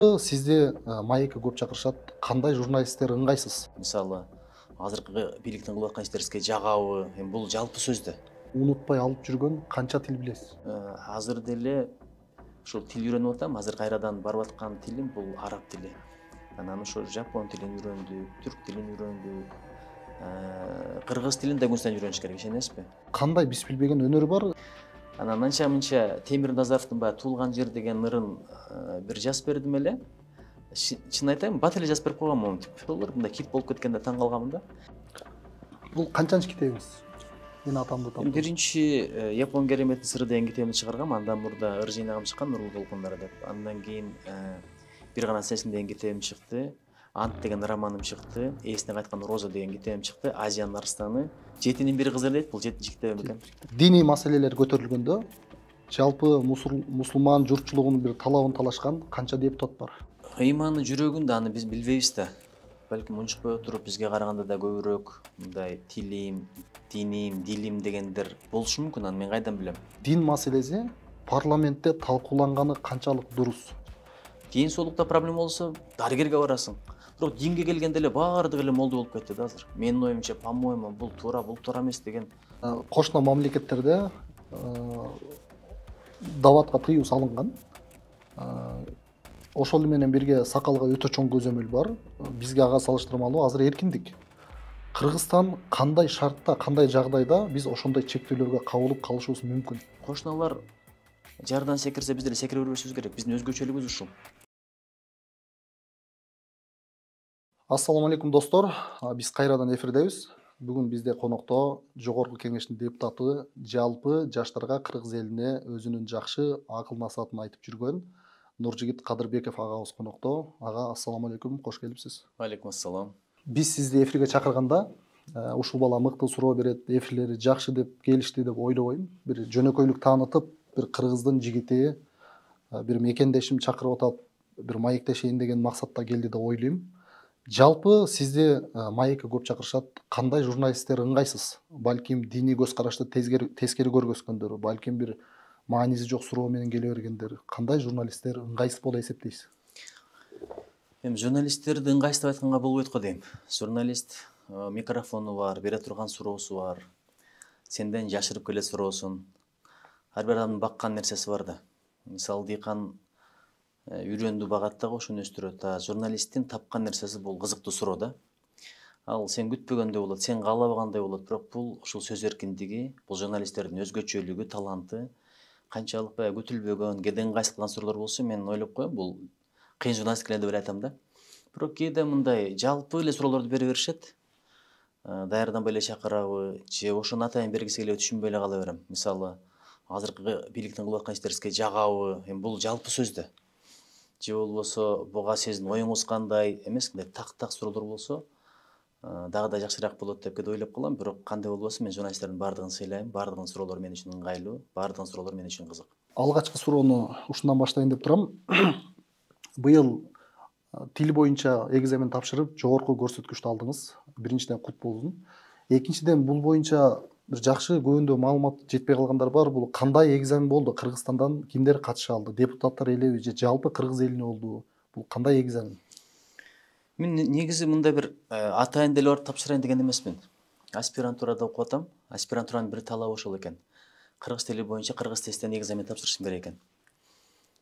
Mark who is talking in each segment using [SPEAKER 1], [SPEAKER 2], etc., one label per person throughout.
[SPEAKER 1] Сизди маекке көп чакырышат. Кандай журналисттер ыңгайсыз?
[SPEAKER 2] Мисалы, азыркы бийликтин кылып аткан иштерибизге жагабы, эми бул жалпы сөз да.
[SPEAKER 1] Унутпай алып жүргөн канча тил билесиз?
[SPEAKER 2] Азыр деле ушул тил үйрөнүп атам. Азыр кайрадан барып аткан тилим бул араб тили. Анан ошо жапон тилин үйрөндүк, түрк тилин үйрөндүк. Кыргыз тилин да күн сайын үйрөнүш керек, ишенесизби?
[SPEAKER 1] Кандай биз билбеген өнөр бар?
[SPEAKER 2] Анан анча мынча Темир Назаровдун баягы Туулган жер деген ырын бир жазып бердим эле. Чын айтайын, бат эле жазып берип койгом монтип. Доллар мындай хит болуп кеткенде таң калганмын да.
[SPEAKER 1] Бул канчанчы китебиңиз? Мен атамды
[SPEAKER 2] Эми
[SPEAKER 1] таптым.
[SPEAKER 2] биринчи Япон кереметтин сыры деген китебимди чыгаргам. Андан мурда ыр жыйнагым чыккан, Нурлуу толкундар деп. Андан кийин Бир гана сенсиң деген китебим чыкты. Ант деген романым чыкты. Эсине кайткан Роза деген китебим чыкты. Азиянын арстаны. Жетинин бири кызы дейт. Бул жетинчи китебим экен.
[SPEAKER 1] Диний маселелер көтөрүлгөндө жалпы мусулман журтчулугунун бир талабын талашкан канча депутат бар?
[SPEAKER 2] Ыйманы жүрөгүндө аны биз билбейбиз да. Балким унчукпай отуруп бизге караганда да көбүрөөк мындай тилим, диним, дилим дегендер болушу мүмкүн. Аны мен кайдан билем?
[SPEAKER 1] Дин маселеси парламентте талкууланганы канчалык дурус?
[SPEAKER 2] Ден соолукта проблема болсо дарыгерге барасың. Бирок динге келгенде эле баардыгы эле молдо болуп кетти да азыр. Менин оюмча, по-моему, бул туура эмес деген.
[SPEAKER 1] Кошуна мамлекеттерде даватка тыюу салынган. Ошол менен бирге сакалга өтө чоң көзөмөл бар. Бизге ага салыштырмалуу азыр эркиндик. Кыргызстан кандай шартта, кандай жагдайда биз ошондой чектөөлөргө кабылып калышыбыз мүмкүн?
[SPEAKER 2] Кошуналар жардан секирсе биз деле секире бербешибиз керек. Биздин өзгөчөлүгүбүз ушул.
[SPEAKER 1] Ассаламу алейкум достор. Биз кайрадан эфирдебиз. Бүгүн бизде конокто Жогорку Кеңештин депутаты, жалпы жаштарга, кыргыз элине өзүнүн жакшы акыл насаатын айтып жүргөн Нуржигит Кадырбеков агабыз конокто. Ага, ассаламу алейкум, кош келипсиз.
[SPEAKER 2] Алейкум ассалам.
[SPEAKER 1] Биз сизди эфирге чакырганда, ушул бала мыкты суроо берет, эфирлери жакшы деп келишти деп ойлобойм. Бир жөнөкөйлүк таанытып, бир кыргыздын жигити, бир мекендешим чакырып атат, бир маектешейин деген максатта келди деп ойлойм. Жалпы сизди маекке көп чакырышат. Кандай журналисттер ыңгайсыз? Балким диний көз карашты тескери көргөзгөндөр, балким бир мааниси жок суроо менен келе бергендер. Кандай журналисттер ыңгайсыз болуп эсептейсиз?
[SPEAKER 2] Эми журналисттерди ыңгайсыз деп айтканга болбойт го дейм. Журналист микрофону бар, бере турган суроосу бар. Сенден жашырып келе суроосун. Ар бир адамдын баккан нерсеси бар да. Мисалы дыйкан үйрөндү багат дагы ошону өстүрөт. Журналисттин тапкан нерсеси бул кызыктуу суроо да. Ал сен күтпөгөндөй болот, сен каалабагандай болот, бирок бул ушул сөз эркиндиги, бул журналисттердин өзгөчөлүгү, таланты, канчалык баягы күтүлбөгөн, кээде ыңгайсыз кылган суроолор болсо, мен ойлоп коем, бул кыйын журналистика эле деп эле айтам да. Бирок кээде мындай жалпы эле суроолорду бере беришет. Даярданбай эле чакырабы, же ошону атайын бергиси келеби түшүнбөй эле кала берем. Мисалы, азыркы бийликтин кылып аткан иштерибизге жагабы, эми бул жалпы сөз да. Же болбосо буга сиздин оюңуз кандай эмес, мындай так суроолор болсо, дагы да жакшыраак болот деп кээде ойлоп калам. Бирок кандай болбосун, мен журналисттердин баардыгын сыйлайм, баардыгынын суроолору мен үчүн ыңгайлуу, баардыгынын суроолору мен үчүн кызык.
[SPEAKER 1] Алгачкы суроону ушундан баштайын деп турам. Быйыл тил боюнча экзамен тапшырып, жогорку көрсөткүчтү алдыңыз. Биринчиден кут болсун. Экинчиден бул боюнча бир жакшы көбүндө маалымат жетпей калгандар бар. Бул кандай экзамен болду? Кыргызстандан кимдер катыша алды? Депутаттар элеби же жалпы кыргыз элине болдубу? Бул кандай экзамен?
[SPEAKER 2] Мен негизи мындай бир атайын деле барып тапшырайын деген эмесмин. Аспирантурада окуп атам. Аспирантуранын бир талабы ошол экен. Кыргыз тили боюнча кыргыз тесттен экзамен тапшырышым керек экен.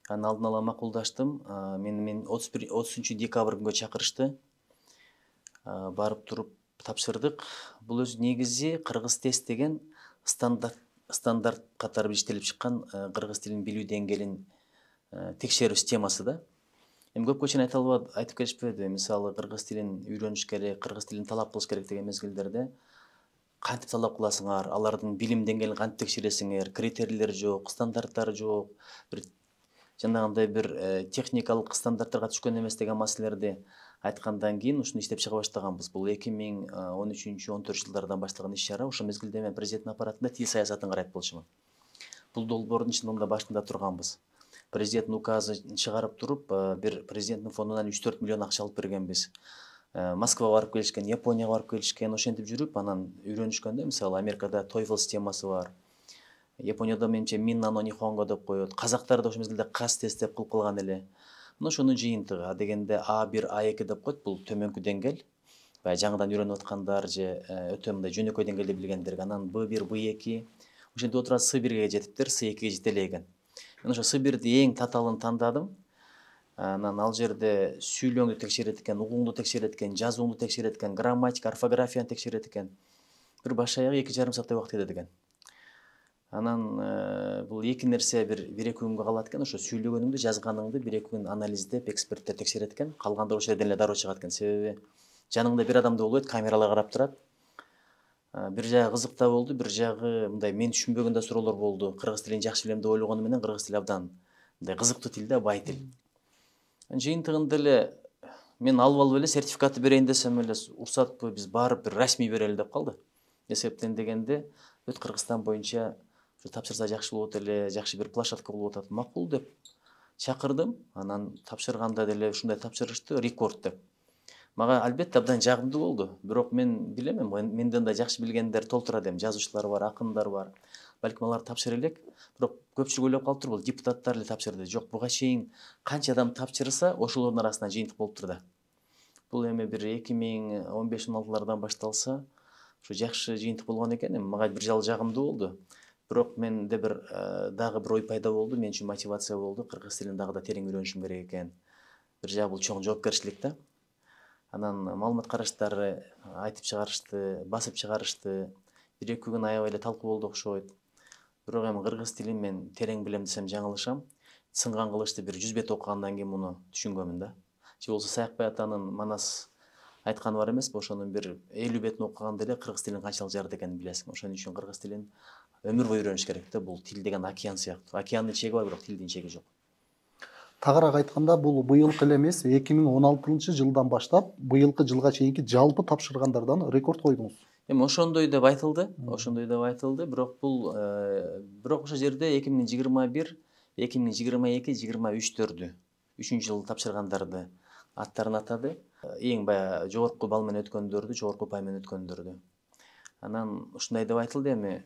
[SPEAKER 2] Анын алдын ала макулдаштым. Мен 30 декабрь күнгө чакырышты. Барып туруп тапшырдык. Бул өзү негизи кыргыз тест деген стандарт катары иштелип чыккан кыргыз тилин билүү деңгээлин текшерүү системасы да. Эми көпкө чейин айтып келишпеди. Мисалы, кыргыз тилин үйрөнүш керек, кыргыз тилин талап кылыш керек деген мезгилдерде кантип талап кыласыңар, алардын билим деңгээлин кантип текшересиңер, критерийлер жок, стандарттар жок, бир жанагындай бир техникалык стандарттарга түшкөн эмес деген маселелерди айткандан кийин ушуну иштеп чыга баштаганбыз. Бул 2013-14 жылдардан башталган иш-чара. Ошол мезгилде мен президенттин аппаратында тил саясатын карайт болчумун. Бул долбоордун чындыгында башында турганбыз. Президенттин указын чыгарып туруп, бир президенттин фондунан 3-4 миллион акча алып бергенбиз. Москвага барып келишкен, Японияга барып келишкен, ошентип жүрүп, анан үйрөнүшкөндө, мисалы, Америкада TOEFL системасы бар. Японияда менимче Миннано Нихонго деп коет. Казактар да ошол мезгилде КАС тест деп кылып калган эле. ошонун жыйынтыгы а дегенде А1 А2 деп коет, бул төмөнкү деңгээл, баягы жаңыдан үйрөнүп аткандар же өтө мындай жөнөкөй деңгээлде билгендер, анан Б1 Б2 ошентип отура С1ге жетиптир, С2ге жете эле экен. Мен ошо С1ди эң татаалын тандадым. Анан ал жерде сүйлөөңдү текшерет экен, угууңду текшерет экен, жазууңду текшерет экен, грамматика, орфографияны текшерет экен. Бир баш аягы 2,5 сааттай убакыт кетет экен. Анан бул эки нерсе бир-эки күнгө калат экен. Ошо сүйлөгөнүңдү, жазганыңды бир-эки күн анализдеп, эксперттер текшерет экен. Калганда ошол жерден эле дароо чыгат экен. Себеби жаныңда бир адамды болбойт, камералар карап турат. Бир жагы кызык да болду, бир жагы мындай мен түшүнбөгөн да суроолор болду. Кыргыз тилин жакшы билем деп ойлогону менен кыргыз тили абдан мындай кызыктуу тил да, бай тил. Жыйынтыгында эле мен алып алып эле сертификатты берейин десем эле уруксатпы, биз барып бир расмий берели деп калды. Эсептен дегенде бүт Кыргызстан боюнча тапшырса жакшы болот эле, жакшы бир площадка болуп атат. Макул деп чакырдым. Анан тапшырганда деле ушундай тапшырышты, рекорд деп. Мага албетте абдан жагымдуу болду. Бирок мен билем, менден да жакшы билгендер толтурат эми, жазуучулар бар, акындар бар. Балким алар тапшыра элек. Бирок көпчүлүк ойлоп калыптыр, бул депутаттар эле тапшырды. Жок, буга чейин канча адам тапшырса, ошолордун арасынан жыйынтык болуптур да. Бул эми бир 2015-16 башталса, ушу жакшы жыйынтык болгон экен. Эми мага бир жагымдуу болду. Бирок менде бир дагы бир ой пайда болду, мен үчүн мотивация болду. Кыргыз тилин дагы да терең үйрөнүшүм керек экен. Бир жагы бул чоң жоопкерчилик да. Анан маалымат караштары айтып чыгарышты, басып чыгарышты. Бир-эки күн аябай эле талкуу болду окшойт. Бирок эми кыргыз тилин мен терең билем десем жаңылышам. Сынган кылычты бир 100 бет окугандан кийин муну түшүнгөнмүн да. Же болсо Саякбай атанын Манас айтканы бар эмеспи, ошонун бир 50 бетин окуганда эле кыргыз тилин канчалык жакат экенин билесиң. Ошон үчүн кыргыз тилин өмүр бою үйрөнүш керек да. Бул тил деген океан сыяктуу. Океандын чеги бар, бирок тилдин чеги жок.
[SPEAKER 1] Тагыраак айтканда, бул быйылкы эле эмес, 2016-жылдан баштап быйылкы жылга чейинки жалпы тапшыргандардан рекорд койдуңуз.
[SPEAKER 2] Эми ошондой деп айтылды, бирок бул бирок ошол жерде 2021, 2022, 23-төрдү, 3-жыл тапшыргандарды аттарын атады. Эң баягы жогорку балл менен өткөндөрдү, жогорку упай менен өткөндөрдү. Анан ушундай деп айтылды эми.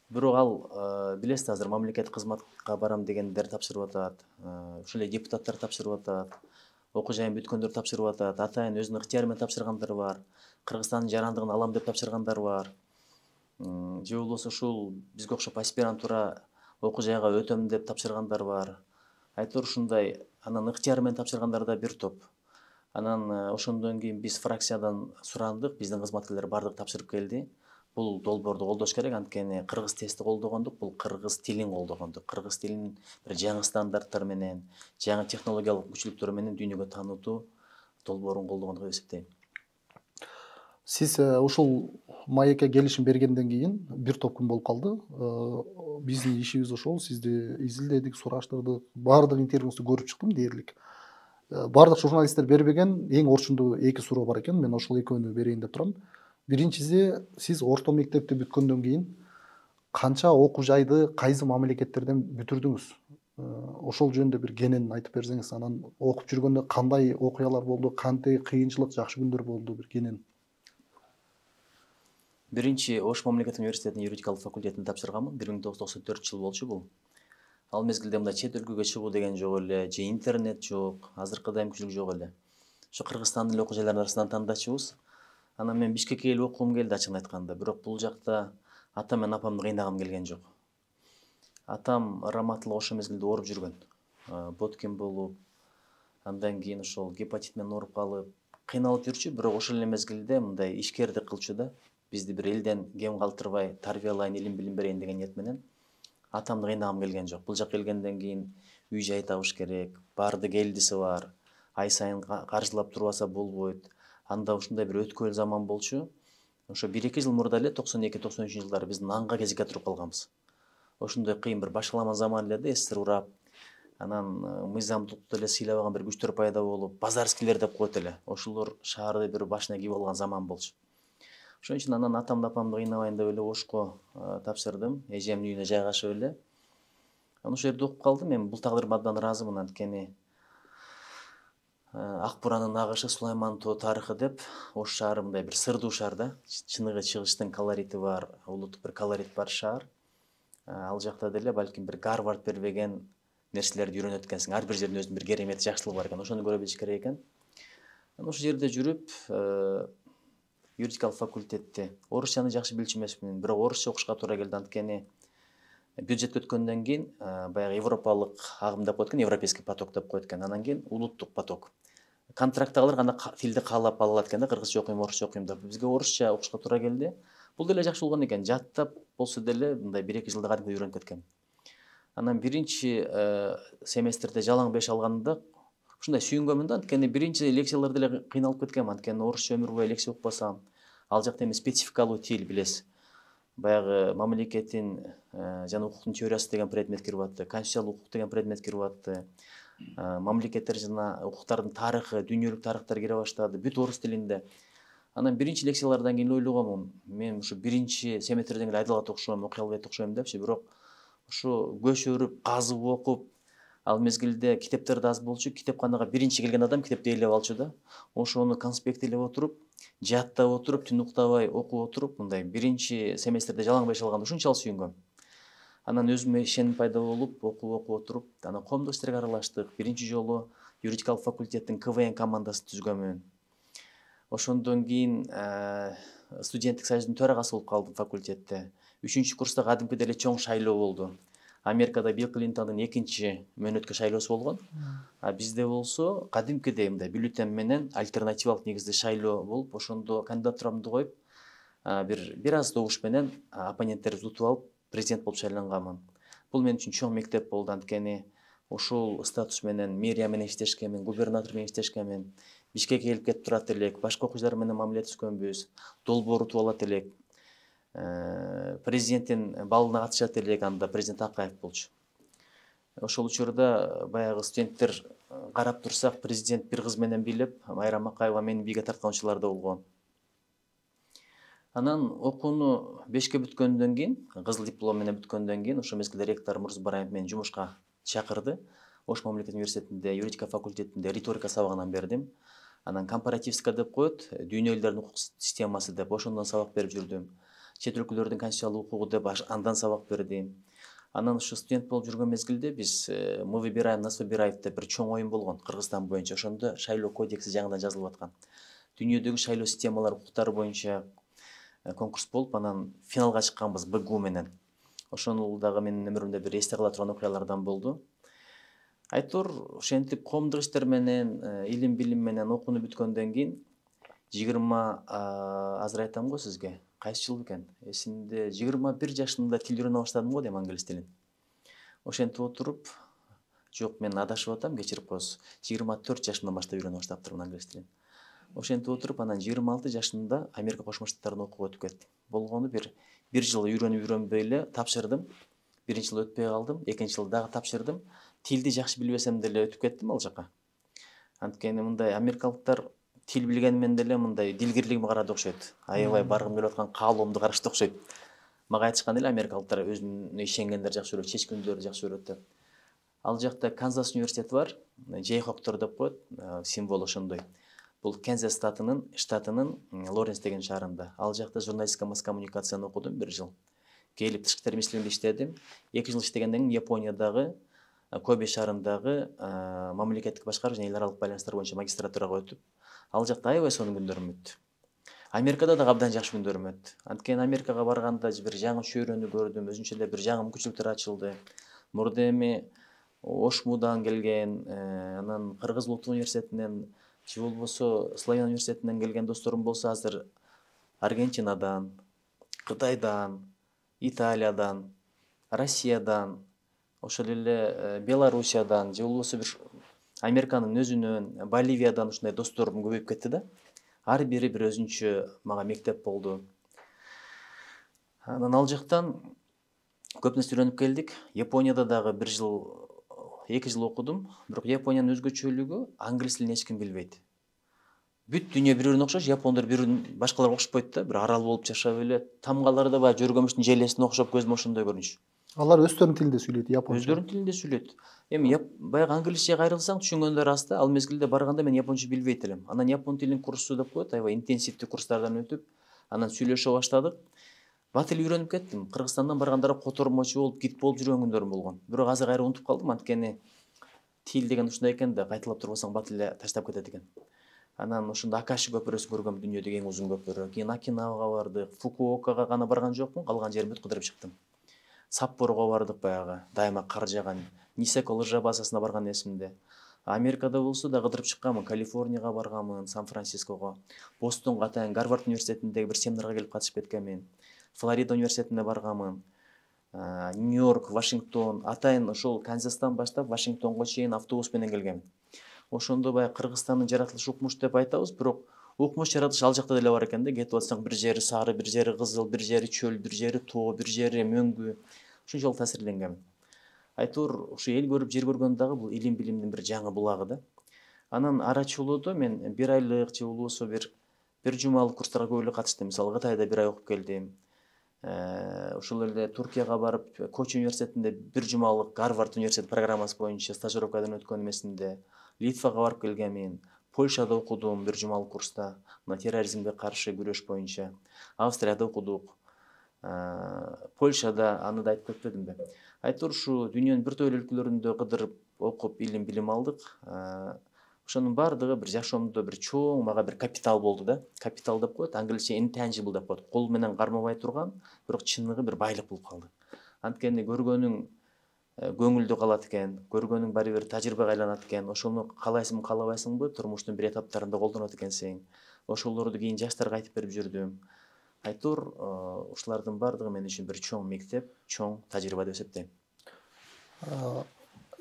[SPEAKER 2] Бирок ал билесиз, азыр мамлекеттик кызматка барам дегендер тапшырып атат, ошол эле депутаттар тапшырып атат, окуу жайын бүткөндөр тапшырып атат, атайын өзүнүн ыктыяры менен тапшыргандар бар, Кыргызстандын жарандыгын алам деп тапшыргандар бар. Же болбосо ушул бизге окшоп аспирантура окуу жайга өтөм деп тапшыргандар бар. Айтор ушундай, анан ыктыяры менен тапшыргандар да бир топ. Анан ошондон кийин биз фракциядан сурандык, биздин кызматкерлер бардыгы тапшырып келди. Бул долбоорду колдош керек, анткени кыргыз тести колдогондук, бул кыргыз тилин колдогондук. Кыргыз тилин бир жаңы стандарттар менен, жаңы технологиялык мүмкүнчүлүктөр менен дүйнөгө таанытуу долбоорун колдогондук деп эсептейм.
[SPEAKER 1] Сиз ушул маекке келишим бергенден кийин бир топ күн болуп калды. Биздин ишибиз ошол, сизди изилдедик, сураштырдык, баардык интервьюңузду көрүп чыктым дээрлик. Баардык журналисттер бербеген эң орчундуу 2 суроо бар экен. Мен ошол экөөнү берейин деп турам. Биринчиси, сиз орто мектепти бүткөндөн кийин канча окуу жайды кайсы мамлекеттерден бүтүрдүңүз? Ошол жөнүндө бир кенен айтып берсеңиз, анан окуп жүргөндө кандай окуялар болду, кантип кыйынчылык, жакшы күндөр болду, бир кенен.
[SPEAKER 2] Биринчи Ош мамлекеттик университетинин юридикалык факультетин тапшырганмын. 1994 болчу бул. Ал мезгилде мындай чет өлкөгө чыгуу деген жок эле, же интернет жок, азыркыдай мүмкүнчүлүк жок эле. Ошо Кыргызстандын эле окуу жайларынын арасынан тандачубуз. Анан мен Бишкекке келип окугум келди, ачыгын айтканда. Бирок бул жакта атам менен апамды кыйнагым келген жок. Атам Раматылы ошол мезгилде ооруп жүргөн. Боткин болуп, андан кийин ошол гепатит менен ооруп калып, кыйналып жүрчү, бирок ошол эле мезгилде мындай ишкердик кылчу да. Бизди бир элден кем калтырбай тарбиялайын, илим билим берейин деген ниет менен атамды кыйнагым келген жок. Бул жакка келгенден кийин үй жай табыш керек, баардык элдиси бар, ай сайын каржылап турбаса болбойт. Анда ушундай бир өткүл заман болчу. Ошо 1-2 жыл мурда эле 92-93 жылдары биздин аңга кезикке туруп калганбыз. Ошондой кыйын бир башаламан заман эле да, СССР урап. Анан мыйзамдыкты эле сыйлабаган бир күчтөр пайда болуп, базарскийлер деп коет эле. Ошолор шаарды бир башына кийип алган заман болчу. Ошон үчүн анан атамды апамды кыйнабайын деп эле Ошко тапшырдым. Эжемдин үйүнө жайгашып эле. Анан ошол жерде окуп калдым. Мен бул тагдырыма абдан ыраазымын, анткени Ак буранын агышы, Сулайман тоо тарыхы деп Ош шаары мындай бир сырдуу шаар да. Чыныгы чыгыштын колорити бар, улуттук бир колорит бар шаар. Ал жакта деле балким бир Гарвард бербеген нерселерди үйрөнөт экенсиң. Ар бир жердин өзүнүн бир керемети, жакшылыгы бар экен. Ошону көрө билиш керек экен. Ошол жерде жүрүп, юридикалык факультетте орусчаны жакшы билчү эмесмин, бирок орусча окушка туура келди. Анткени бюджетке өткөндөн кийин баягы европалык агым деп коет экен, европейский поток деп коет экен. Анан кийин улуттук поток. Контракттагылар гана тилди каалап ала алат экен да, кыргызча окуйм, орусча окуйм деп. Бизге орусча окушка туура келди. Бул деле жакшы болгон экен. Жаттап болсо деле мындай 1-2 жылда кадимки үйрөнүп кеткем. Анан биринчи семестрде жалаң 5 алганымда ушундай сүйүнгөнмүн да, анткени биринчи лекциялар деле кыйналып кеткем. Анткени орусча өмүр бою лекция укпасам, ал жакта эми спецификалуу тил билесиз. Баягы мамлекеттин жана укуктун теориясы деген предмет кирип атты, конституциялык укук деген предмет кирип атты. Мамлекеттер жана укуктардын тарыхы, дүйнөлүк тарыхтар кире баштады, бүт орус тилинде. Анан биринчи лекциялардан кийин ойлогонмун, мен ушу биринчи семестрден эле айдалат окшойм, окуй албайт окшойм депчи, бирок ушу көчөрүп, казып окуп, ал мезгилде китептер да аз болчу, китепканага биринчи келген адам китепти ээлеп алчу да. Ошону конспекттелеп отуруп, жаттап отуруп, түн уктабай окуп отуруп, мындай биринчи семестрде жалаң 5 алганда ушунчалык сүйүнгөм. Анан өзүмө ишеним пайда болуп, окуп отуруп, анан коомдук иштерге аралаштык. Биринчи жолу юридикалык факультеттин КВН командасын түзгөнмүн. Ошондон кийин студенттик союздун төрагасы болуп калдым факультетте. 3-чү курста кадимки деле чоң шайлоо болду. Америкада Билл Клинтондун 2-чи мөөнөткө шайлоосу болгон. А бизде болсо кадимкидей мындай бюллетень менен альтернативалык негизде шайлоо болуп, ошондо кандидатурамды коюп, бир аз добуш менен оппоненттерди утуп алып, президент болуп шайланганмын. Бул мен үчүн чоң мектеп болду, анткени ушул статус менен мэрия менен иштешкенмин, губернатор менен иштешкенмин. Бишкекке келип кетип турат элек, башка окуучулар менен мамилеттешкөнбүз, долбоор утуп алат элек. Президенттин балына катышат элек, анда президент Акаев болчу. Ошол учурда баягы студенттер карап турсак, президент бир кыз менен бийлеп, Майрам Акаева мени бийге тарткан учурлар да болгон. Анан окууну 5ке бүткөндөн кийин, кызыл диплом менен бүткөндөн кийин, ошол мезгилде ректор Мурз Бараев мени жумушка чакырды. Ош мамлекеттик университетинде юридика факультетинде риторика сабагынан бердим. Анан компаративска деп коет, дүйнө элдердин укук системасы деп, ошондон сабак берип жүрдүм. Чет өлкөлөрдүн конституциялык укугу деп андан сабак бердим. Анан ушу студент болуп жүргөн мезгилде биз мы выбираем, нас выбирают деп бир чоң оюн болгон Кыргызстан боюнча. Ошондо шайлоо кодекси жаңыдан жазылып аткан. Дүйнөдөгү шайлоо системалары, укуктары боюнча конкурс болуп, анан финалга чыкканбыз БГУ менен. Ошол дагы менин өмүрүмдө бир эсте кала турган окуялардан болду. Айтор ошентип коомдук иштер менен, илим билим менен окууну бүткөндөн кийин 20 азыр айтам го сизге. Кайсы жыл экен? Эсимде 21 жашымда тил үйрөнө баштадым го дейм, англис тилин. Ошентип отуруп, жок, мен адашып атам, кечирип коесуз. 24 жашымдан баштап үйрөнө баштаптырмын англис тилин. Ошентип отуруп, анан 26 жашымда Америка Кошмо Штаттарына окууга өтүп кеттим. Болгону бир жыл үйрөнбөй эле тапшырдым. Биринчи жыл өтпөй калдым, экинчи жыл дагы тапшырдым. Тилди жакшы билбесем деле өтүп кеттим ал жака. Анткени мындай америкалыктар тил билгенмен деле мындай дилгирлигиме карады окшойт. Аябай баргым келип аткан каалоомду карашты окшойт. Мага айтышкан эле америкалыктар өзүнө ишенгендер жакшы көрөт, чечкиндөрдү жакшы көрөт деп. Ал жакта Канзас университети бар, Жейхоктор деп коет, символ ошондой. Бул Канзас штатынын Лоренс деген шаарында. Ал жакта журналистика, масс коммуникацияны окудум 1 жыл. Келип тышкы иштер министрлигинде иштедим. 2 жыл иштегенден кийин Япониядагы Кобе шаарындагы мамлекеттик башкаруу жана эл аралык байланыштар боюнча магистратурага өтүп, ал жакта аябай сонун күндөрүм өттү. Америкада дагы абдан жакшы күндөрүм өттү. Анткени Америкага барганда бир жаңы чөйрөнү көрдүм, өзүнчө эле бир жаңы мүмкүнчүлүктөр ачылды. Мурда эми Ошмудан келген, анан Кыргыз Улуттук университетинен, же болбосо Славян университетинен келген досторум болсо, азыр Аргентинадан, Кытайдан, Италиядан, Россиядан, ошол эле Белоруссиядан, же болбосо бир Американын өзүнөн, Боливиядан ушундай досторум көбөйүп кетти да. Ар бири бир өзүнчө мага мектеп болду. Анан ал жактан көп нерсе үйрөнүп келдик. Японияда дагы 2 жыл окудум, бирок Япониянын өзгөчөлүгү англис тилин эч ким билбейт. Бүт дүйнө бири-бирине окшош, япондор бири-бирин башкаларга окшопойт да, бир арал болуп жашап эле. Тамгалары да баягы жөргөмүштүн желесине окшоп, көзүмө ошондой көрүнүш.
[SPEAKER 1] Алар өздөрүнүн тилинде сүйлөйт, японча.
[SPEAKER 2] Өздөрүнүн тилинде сүйлөйт. Эми баягы англисчеге кайрылсаң түшүнгөндөр аз да, ал мезгилде барганда мен японча билбейт элем. Анан япон тилин курсу деп коет, аябай интенсивдүү курстардан өтүп, анан сүйлөшө баштадык. бат тил үйрөнүп кеттим. Кыргызстандан барганда котормочу болуп, гид болуп жүргөн күндөрүм болгон. Бирок азыр кайра унутуп калдым, анткени тил деген ушундай экен да, кайталап турбасаң бат тилде таштап кетет экен. Анан ошондо Акаши көпүрөсүн көргөм, дүйнөдөгү эң узун көпүрө. Кийин Окинавага бардык, Фукуокага гана барган жокмун, калган жерин бүт кыдырып чыктым. Саппорого бардык баягы, дайыма кар жааган. Нисеко лыжа базасына барган эсимде. Америкада болсо да кыдырып чыкканмын, Калифорнияга барганмын, Сан-Франциского. Бостонго атайын Гарвард университетиндеги бир семинарга келип катышып кеткенмин. Флорида университетине барганмын. Нью-Йорк, Вашингтон, атайын ошол Канзастан баштап Вашингтонго чейин автобус менен келгем. Ошондо баягы Кыргызстандын жаратылышы укмуш деп айтабыз, бирок укмуш жаратылыш ал жакта деле бар экен да. Кетип атсаң бир жери сары, бир жери кызыл, бир жери чөл, бир жери тоо, бир жери мөңгү. Ушунчалык таасирленгем. Айтор ушу эл көрүп, жер көргөн дагы бул илим билимдин бир жаңы булагы да. Анан ара чулууда мен бир айлык же болбосо бир жумалык курстарга көп эле катыштым. Мисалы Кытайда бир ай окуп келдим. Ошол эле Туркияга барып, Коч университетинде бир жумалык Гарвард университет программасы боюнча стажировкадан өткөнүм эсимде. Литвага барып келгенмин. Польшада окудум бир жумалык курста, мына терроризмге каршы күрөш боюнча. Австрияда окудук. Польшада, аны да айтып кетпедим да. Айтор ушу дүйнөнүн бир топ өлкөлөрүндө кыдырып окуп илим билим алдык. Ошонун баардыгы бир жашоомдо бир чоң мага бир капитал болду да. Капитал деп коет, англисче intangible деп коет. Кол менен кармабай турган, бирок чыныгы бир байлык болуп калды. Анткени көргөнүң көңүлдө калат экен, көргөнүң баары бир тажрыйбага айланат экен. Ошону каалайсыңбы, каалабайсыңбы, турмуштун бир этаптарында колдонот экенсиң. Ошолорду кийин жаштарга айтып берип жүрдүм. Айтор ушулардын баардыгы мен үчүн бир чоң мектеп, чоң тажрыйба деп эсептейм.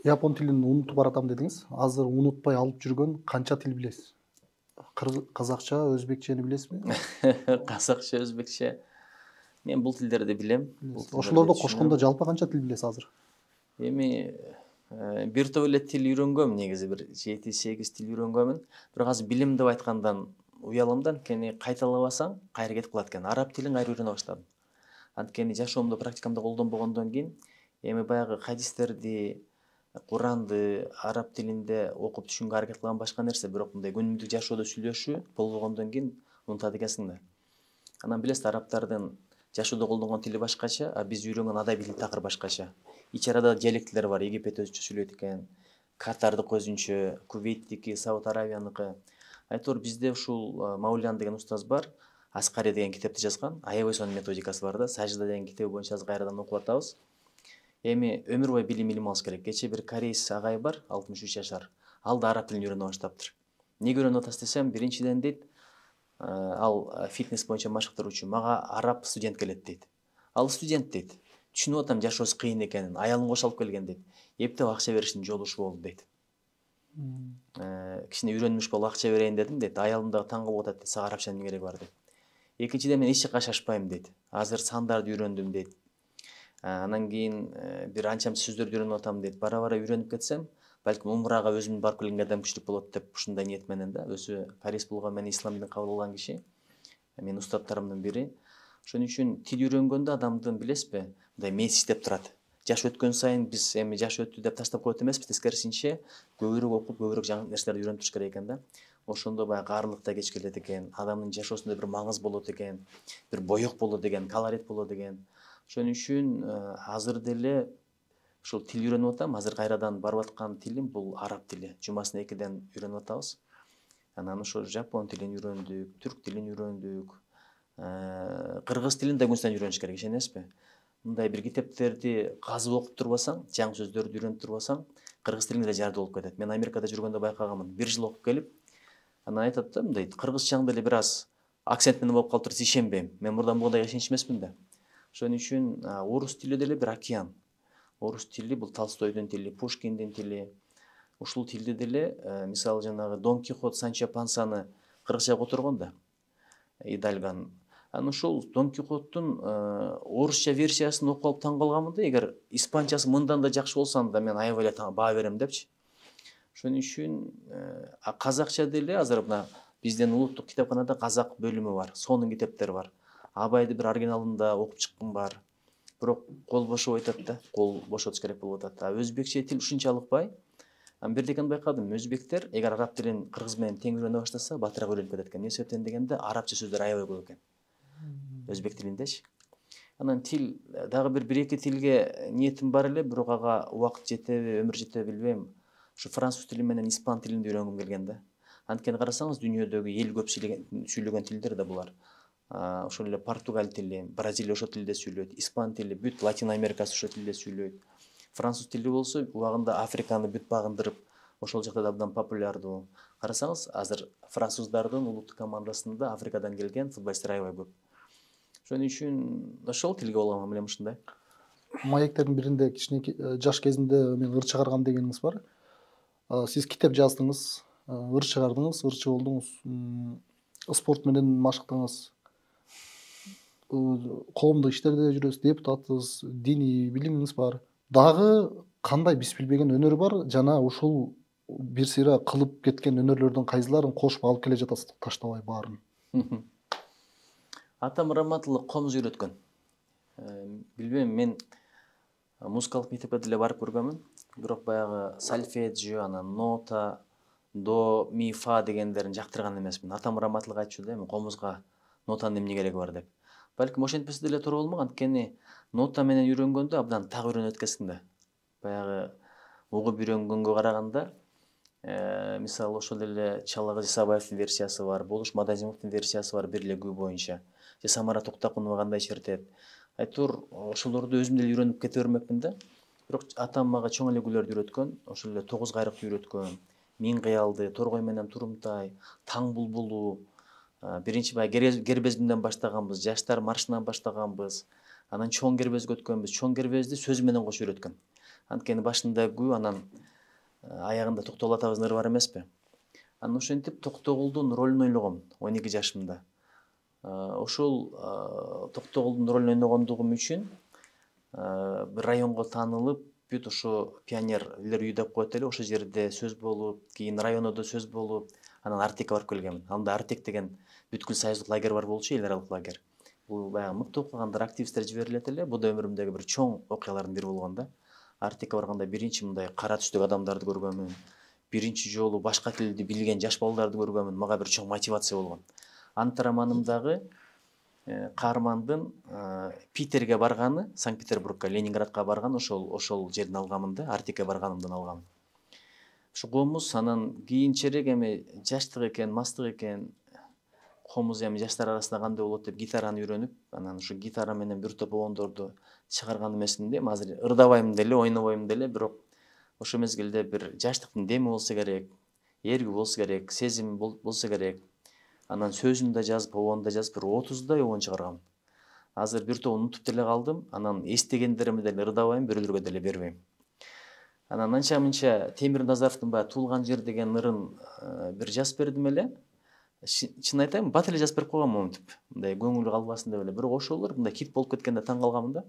[SPEAKER 1] Япон тилин унутуп баратам дедиңиз. Азыр унутпай алып жүргөн канча тил билесиз? Казакча, өзбекчени билесизби?
[SPEAKER 2] Казакча, өзбекче. Мен бул тилдерди билем.
[SPEAKER 1] Ошолорду кошкондо жалпы канча тил билесиз азыр?
[SPEAKER 2] Эми бир топ эле тил үйрөнгөм, негизи бир 7-8 тил үйрөнгөмүн. Бирок азыр билим деп айткандан уялам да, анткени кайталабасаң кайра кетип калат экен. Араб тилин кайра үйрөнө баштадым. Анткени жашоомдо, практикамда колдонбогондон кийин эми баягы хадистерди, Куранды араб тилинде окуп түшүнгөнгө аракет кылган башка нерсе, бирок мындай күнүмдүк жашоодо сүйлөшүү болбогондон кийин унутат экенсиң да. Анан билесиз, арабтардын жашоодо колдонгон тили башкача, а биз үйрөнгөн адабий тил такыр башкача. Ич арада диалектилер бар, Египет өзүнчө сүйлөйт экен, Катардыкы өзүнчө, Кувейттики, Сауд Аравияныкы. Айтор бизде ушул Маулян деген устаз бар, Аскари деген китепти жазган, аябай сонун методикасы бар да, Сажда деген китеби боюнча азыр кайрадан окуп атабыз. Эми өмүр бою билим алыш керек. Кече бир кореец агай бар, 63 жашар. Ал да араб тилин үйрөнө баштаптыр. Неге үйрөнүп атасыз десем, биринчиден дейт, ал фитнес боюнча машыктыруучу, мага араб студент келет дейт. Ал студент дейт. Түшүнүп атам жашоосу кыйын экенин, аялын кошо алып келген дейт. Эптеп акча бериштин жолу ушу болду дейт. Кичине үйрөнмүш болуп акча берейин дедим дейт. Аялым дагы таң калып атат дейт, сага арабчанын эмне кереги бар дейт. Экинчиден мен эч жакка шашпайм дейт. Азыр сандарды үйрөндүм дейт. Анан кийин бир анча сөздөрдү үйрөнүп атам дейт. Бара-бара үйрөнүп кетсем, балким умрага өзүм барып келгенге да мүмкүнчүлүк болот деп ушундай ниет менен да. Өзү кореец болгон, мен ислам динин кабыл алган киши. Менин устаттарымдын бири. Ошон үчүн тил үйрөнгөндө адамдын, билесизби, мындай мээси иштеп турат. Жаш өткөн сайын биз эми жаш өттү деп таштап коет эмеспиз, тескерисинче көбүрөөк окуп, көбүрөөк жаңы нерселерди үйрөнүп туруш керек экен да. Ошондо баягы аарлык да кеч келет экен, адамдын жашоосунда бир маңыз болот экен, бир боек болот экен, колорит болот экен. Ошон үчүн азыр деле ушул тил үйрөнүп атам. Азыр кайрадан барып аткан тилим бул араб тили. Жумасына 2ден үйрөнүп атабыз. Анан ошо жапон тилин үйрөндүк, түрк тилин үйрөндүк. Кыргыз тилин да күн сайын үйрөнүш керек, ишенесизби? Мындай бир китептерди казып окуп турбасаң, жаңы сөздөрдү үйрөнүп турбасаң, кыргыз тилиңде да жарды болуп кетет. Мен Америкада жүргөндө байкаганмын. 1 жыл окуп келип, анан айтат да, мындай кыргызчаң деле бир аз акцент менен болуп калып турса ишенбейм. Мен мурдан бугундай ишенч эмесмин да. Ошон үчүн орус тили деле бир океан. Орус тили бул Толстойдун тили, Пушкиндин тили. Ушул тилди деле, мисалы жанагы Дон Кихот Санчо Пансаны кыргызчага которгон да, Идальган. Анан ушул Дон Кихоттун орусча версиясын окуп алып таң калганмын да, эгер испанчасы мындан да жакшы болсо анда мен аябай эле баа берем депчи. Ошон үчүн казакча деле азыр мына биздин улуттук китепканада казак бөлүмү бар, сонун китептер бар. Абайды бир оригиналында окуп чыккым бар. Бирок кол бошоп атат да, кол бошотуш керек болуп атат. Өзбекче тил ушунчалык бай. Бирдекени байкадым, өзбектер эгер араб тилин кыргыз менен тең үйрөнө баштаса, батыраак үйрөнүп кетет экен. Эмне себептен дегенде, арабча сөздөр аябай көп экен. Өзбек тилиндечи. Анан тил дагы бир эки тилге ниетим бар эле, бирок ага убакыт жетеби, өмүр жетеби билбейм. Ушу француз тили менен испан тилин үйрөнгүм келген да. Анткени карасаңыз, дүйнөдөгү эл көп сүйлөгөн тилдер да булар. Ошол эле Португал тили, Бразилия ошол тилде сүйлөйт, испан тили, бүт Латин Америкасы ошол тилде сүйлөйт. Француз тили болсо убагында Африканы бүт багындырып, ошол жакта да абдан популярдуу. Карасаңыз, азыр француздардын улуттук командасында Африкадан келген футболисттер аябай көп. Ошон үчүн ошол тилге болгон мамилем ушундай.
[SPEAKER 1] Маектердин биринде кичинекей жаш кезинде мен ыр чыгарган дегениңиз бар. Сиз китеп жаздыңыз, ыр чыгардыңыз, ырчы болдуңуз. Спорт менен машыктыңыз. Коомдук иштерде жүрөсүз, депутатсыз, диний билимиңиз бар. Дагы кандай биз билбеген өнөр бар жана ушул бир сыйра кылып кеткен өнөрлөрдүн кайсыларын кошуп алып келе жатасыз, таштабай баарын?
[SPEAKER 2] Атам Раматылла комуз үйрөткөн. Билбейм, мен музыкалык мектепке деле барып көргөнмүн, бирок баягы сольфеджио, анан нота, до, ми, фа дегендерин жактырган эмесмин. Атам Раматылла айтчу да, эми комузга нотанын эмне кереги бар деп. Балким ошентпесе деле туура болмок, анткени нота менен үйрөнгөндө абдан так үйрөнүп эткенсиң да. Баягы угуп үйрөнгөнгө караганда, мисалы ошол эле Чалагыз Исабаевдин версиясы бар, Болуш Мадазимовдун версиясы бар бир эле күү боюнча. Же Самара Токтакунова кандай чертет. Айтор ошолорду өзүм деле үйрөнүп кете бермекмин да. Бирок атам мага чоң эле күүлөрдү үйрөткөн, ошол эле тогуз кайрыкты үйрөткөн, миң кыялды, торгой менен турумтай, таң булбулу, биринчи баягы кербезимден баштаганбыз, жаштар маршынан баштаганбыз, анан чоң кербезге өткөнбүз. Чоң кербезди сөзү менен кошуп үйрөткөн. Анткени башында күү, анан аягында Токтогул атабыздын ыры бар эмеспи. Анан ошентип Токтогулдун ролун ойлогом 12 жашымда. Ошол Токтогулдун ролун ойногондугум үчүн бир районго таанылып, бүт ошо пионерлер үйү деп коет эле, ошол жерде сөз болуп, кийин районодо сөз болуп, анан Артекке барып келгенмин. Анда Артек деген бүткүл союздук лагерь бар болчу, эл аралык лагерь. Бул баягы мыкты окугандар, активисттер жиберилет эле. Бул да өмүрүмдөгү бир чоң окуялардын бири болгон да. Артекке барганда биринчи мындай кара түстөгү адамдарды көргөнмүн. Биринчи жолу башка тилди билген жаш балдарды көргөнмүн. Мага бир чоң мотивация болгон. Антараманымдагы каармандын Питерге барганы, Санкт-Петербургка, Ленинградка барган ошол жерден алганмын да, Артекке барганымдан алганмын. Ушу комуз анан кийинчерээк эми жаштык экен, мастык экен, комуз эми жаштар арасында кандай болот деп гитараны үйрөнүп, анан ушу гитара менен бир топ обондорду чыгарган эмесмин. Азыр ырдабайм деле, ойнобойм деле, бирок ошол мезгилде бир жаштыктын деми болсо керек, эрги болсо керек, сезим болсо керек. Анан сөзүн да жазып, обону да жазып, бир 30дай обон чыгаргам. Азыр бир тобун унутуп деле калдым. Анан эстегендеримди деле ырдабайм, бирөөлөргө деле бербейм. Анан анча мынча Темир Назаровдун баягы Туулган жер деген ырын бир жазып бердим эле. Чын айтайын, бат эле жазып берип койгом монтип, мындай көңүлү калбасын деп эле. Бирок ошолор мындай хит болуп кеткенде таң калганмын да.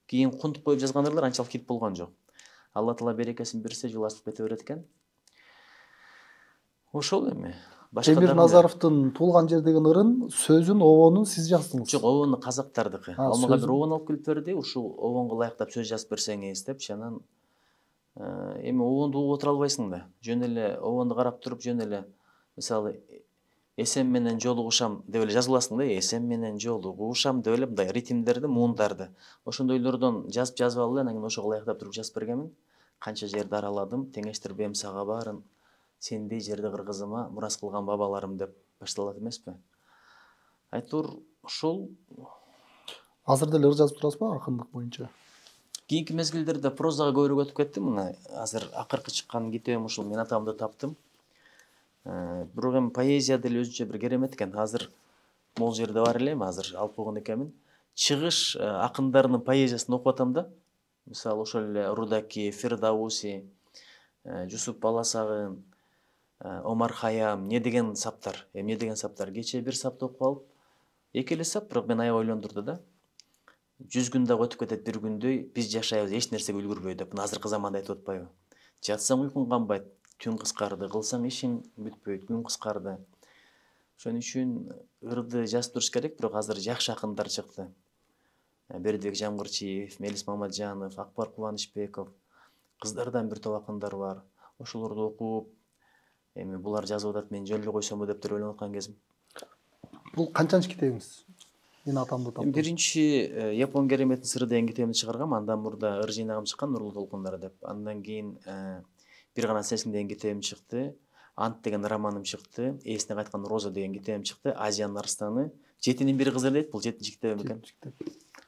[SPEAKER 2] Кийин кунтуп коюп жазган ырлар анчалык хит болгон жок. Алла таала берекесин берсе, жол ачылып кете берет экен. Ошол эми.
[SPEAKER 1] Темир Назаровдун Туулган жер деген ырын сөзүн, обонун сиз жаздыңыз?
[SPEAKER 2] Жок, обону казактардыкы. Ал мага бир обон алып келип берди. Ушул обонго ылайыктап сөз жазып берсеңиз депчи. Анан эми обонду угуп отура албайсың да. Жөн эле обонду карап туруп, жөн эле мисалы эсен менен жолугушам деп эле жазып аласың да. Эсен менен жолугушам деп эле мындай ритмдерди, муундарды. Ошондойлордон жазып алып, анан ошого ылайыктап туруп жазып бергенмин. Канча жерди араладым, теңештирбем сага баарын. Сендей жерди кыргызыма мурас кылган бабаларым деп башталат эмеспи. Айтор ошол.
[SPEAKER 1] Азыр деле ыр жазып турасызбы акындык боюнча?
[SPEAKER 2] Кийинки мезгилдерде прозага көбүрөөк өтүп кеттим. Мына азыр акыркы чыккан китебим ушул Мен атамды таптым. Бирок эми поэзия деле өзүнчө бир керемет экен. Азыр могул жерде бар элем, азыр алып койгон экенмин. Чыгыш акындарынын поэзиясын окуп атам да. Мисалы ошол эле Рудаки, Фирдауси, Жусуп Баласагын, Омар Хаям, эмне деген саптар. Кече бир сапты окуп алып, эки эле сап, бирок мени аябай ойлондурду да. 100 күн дагы өтүп кетет бир күндөй, биз жашайбыз эч нерсеге үлгүрбөй деп. Азыркы заманда айтып атпайбы? Жатсаң уйкуң канбайт, түн кыскарды, кылсаң ишиң бүтпөйт, күн кыскарды. Ошон үчүн ырды жазып туруш керек, бирок азыр жакшы акындар чыкты. Бердибек Жамгырчиев, Мелис Мамаджанов, Акбар Кубанычбеков, кыздардан бир топ акындар бар. Ошолорду окуп, эми булар жазып атат, мен жөн эле койсомбу деп ойлонуп аткан кезим.
[SPEAKER 1] Бул канчанчы китебиңиз? Мен атамды таптым.
[SPEAKER 2] Биринчи Япон кереметин сыры деген китебимди чыгаргам, андан мурда ыр жыйнагым чыккан Нурлуу толкундар деп. Андан кийин бир гана сенсиң деген китебим чыкты. Ант деген романым чыкты. Эсине кайткан Роза деген китебим чыкты. Азиянын арстаны. Жетинин бири кызыр дейт. Бул 7-нчи китебим экен.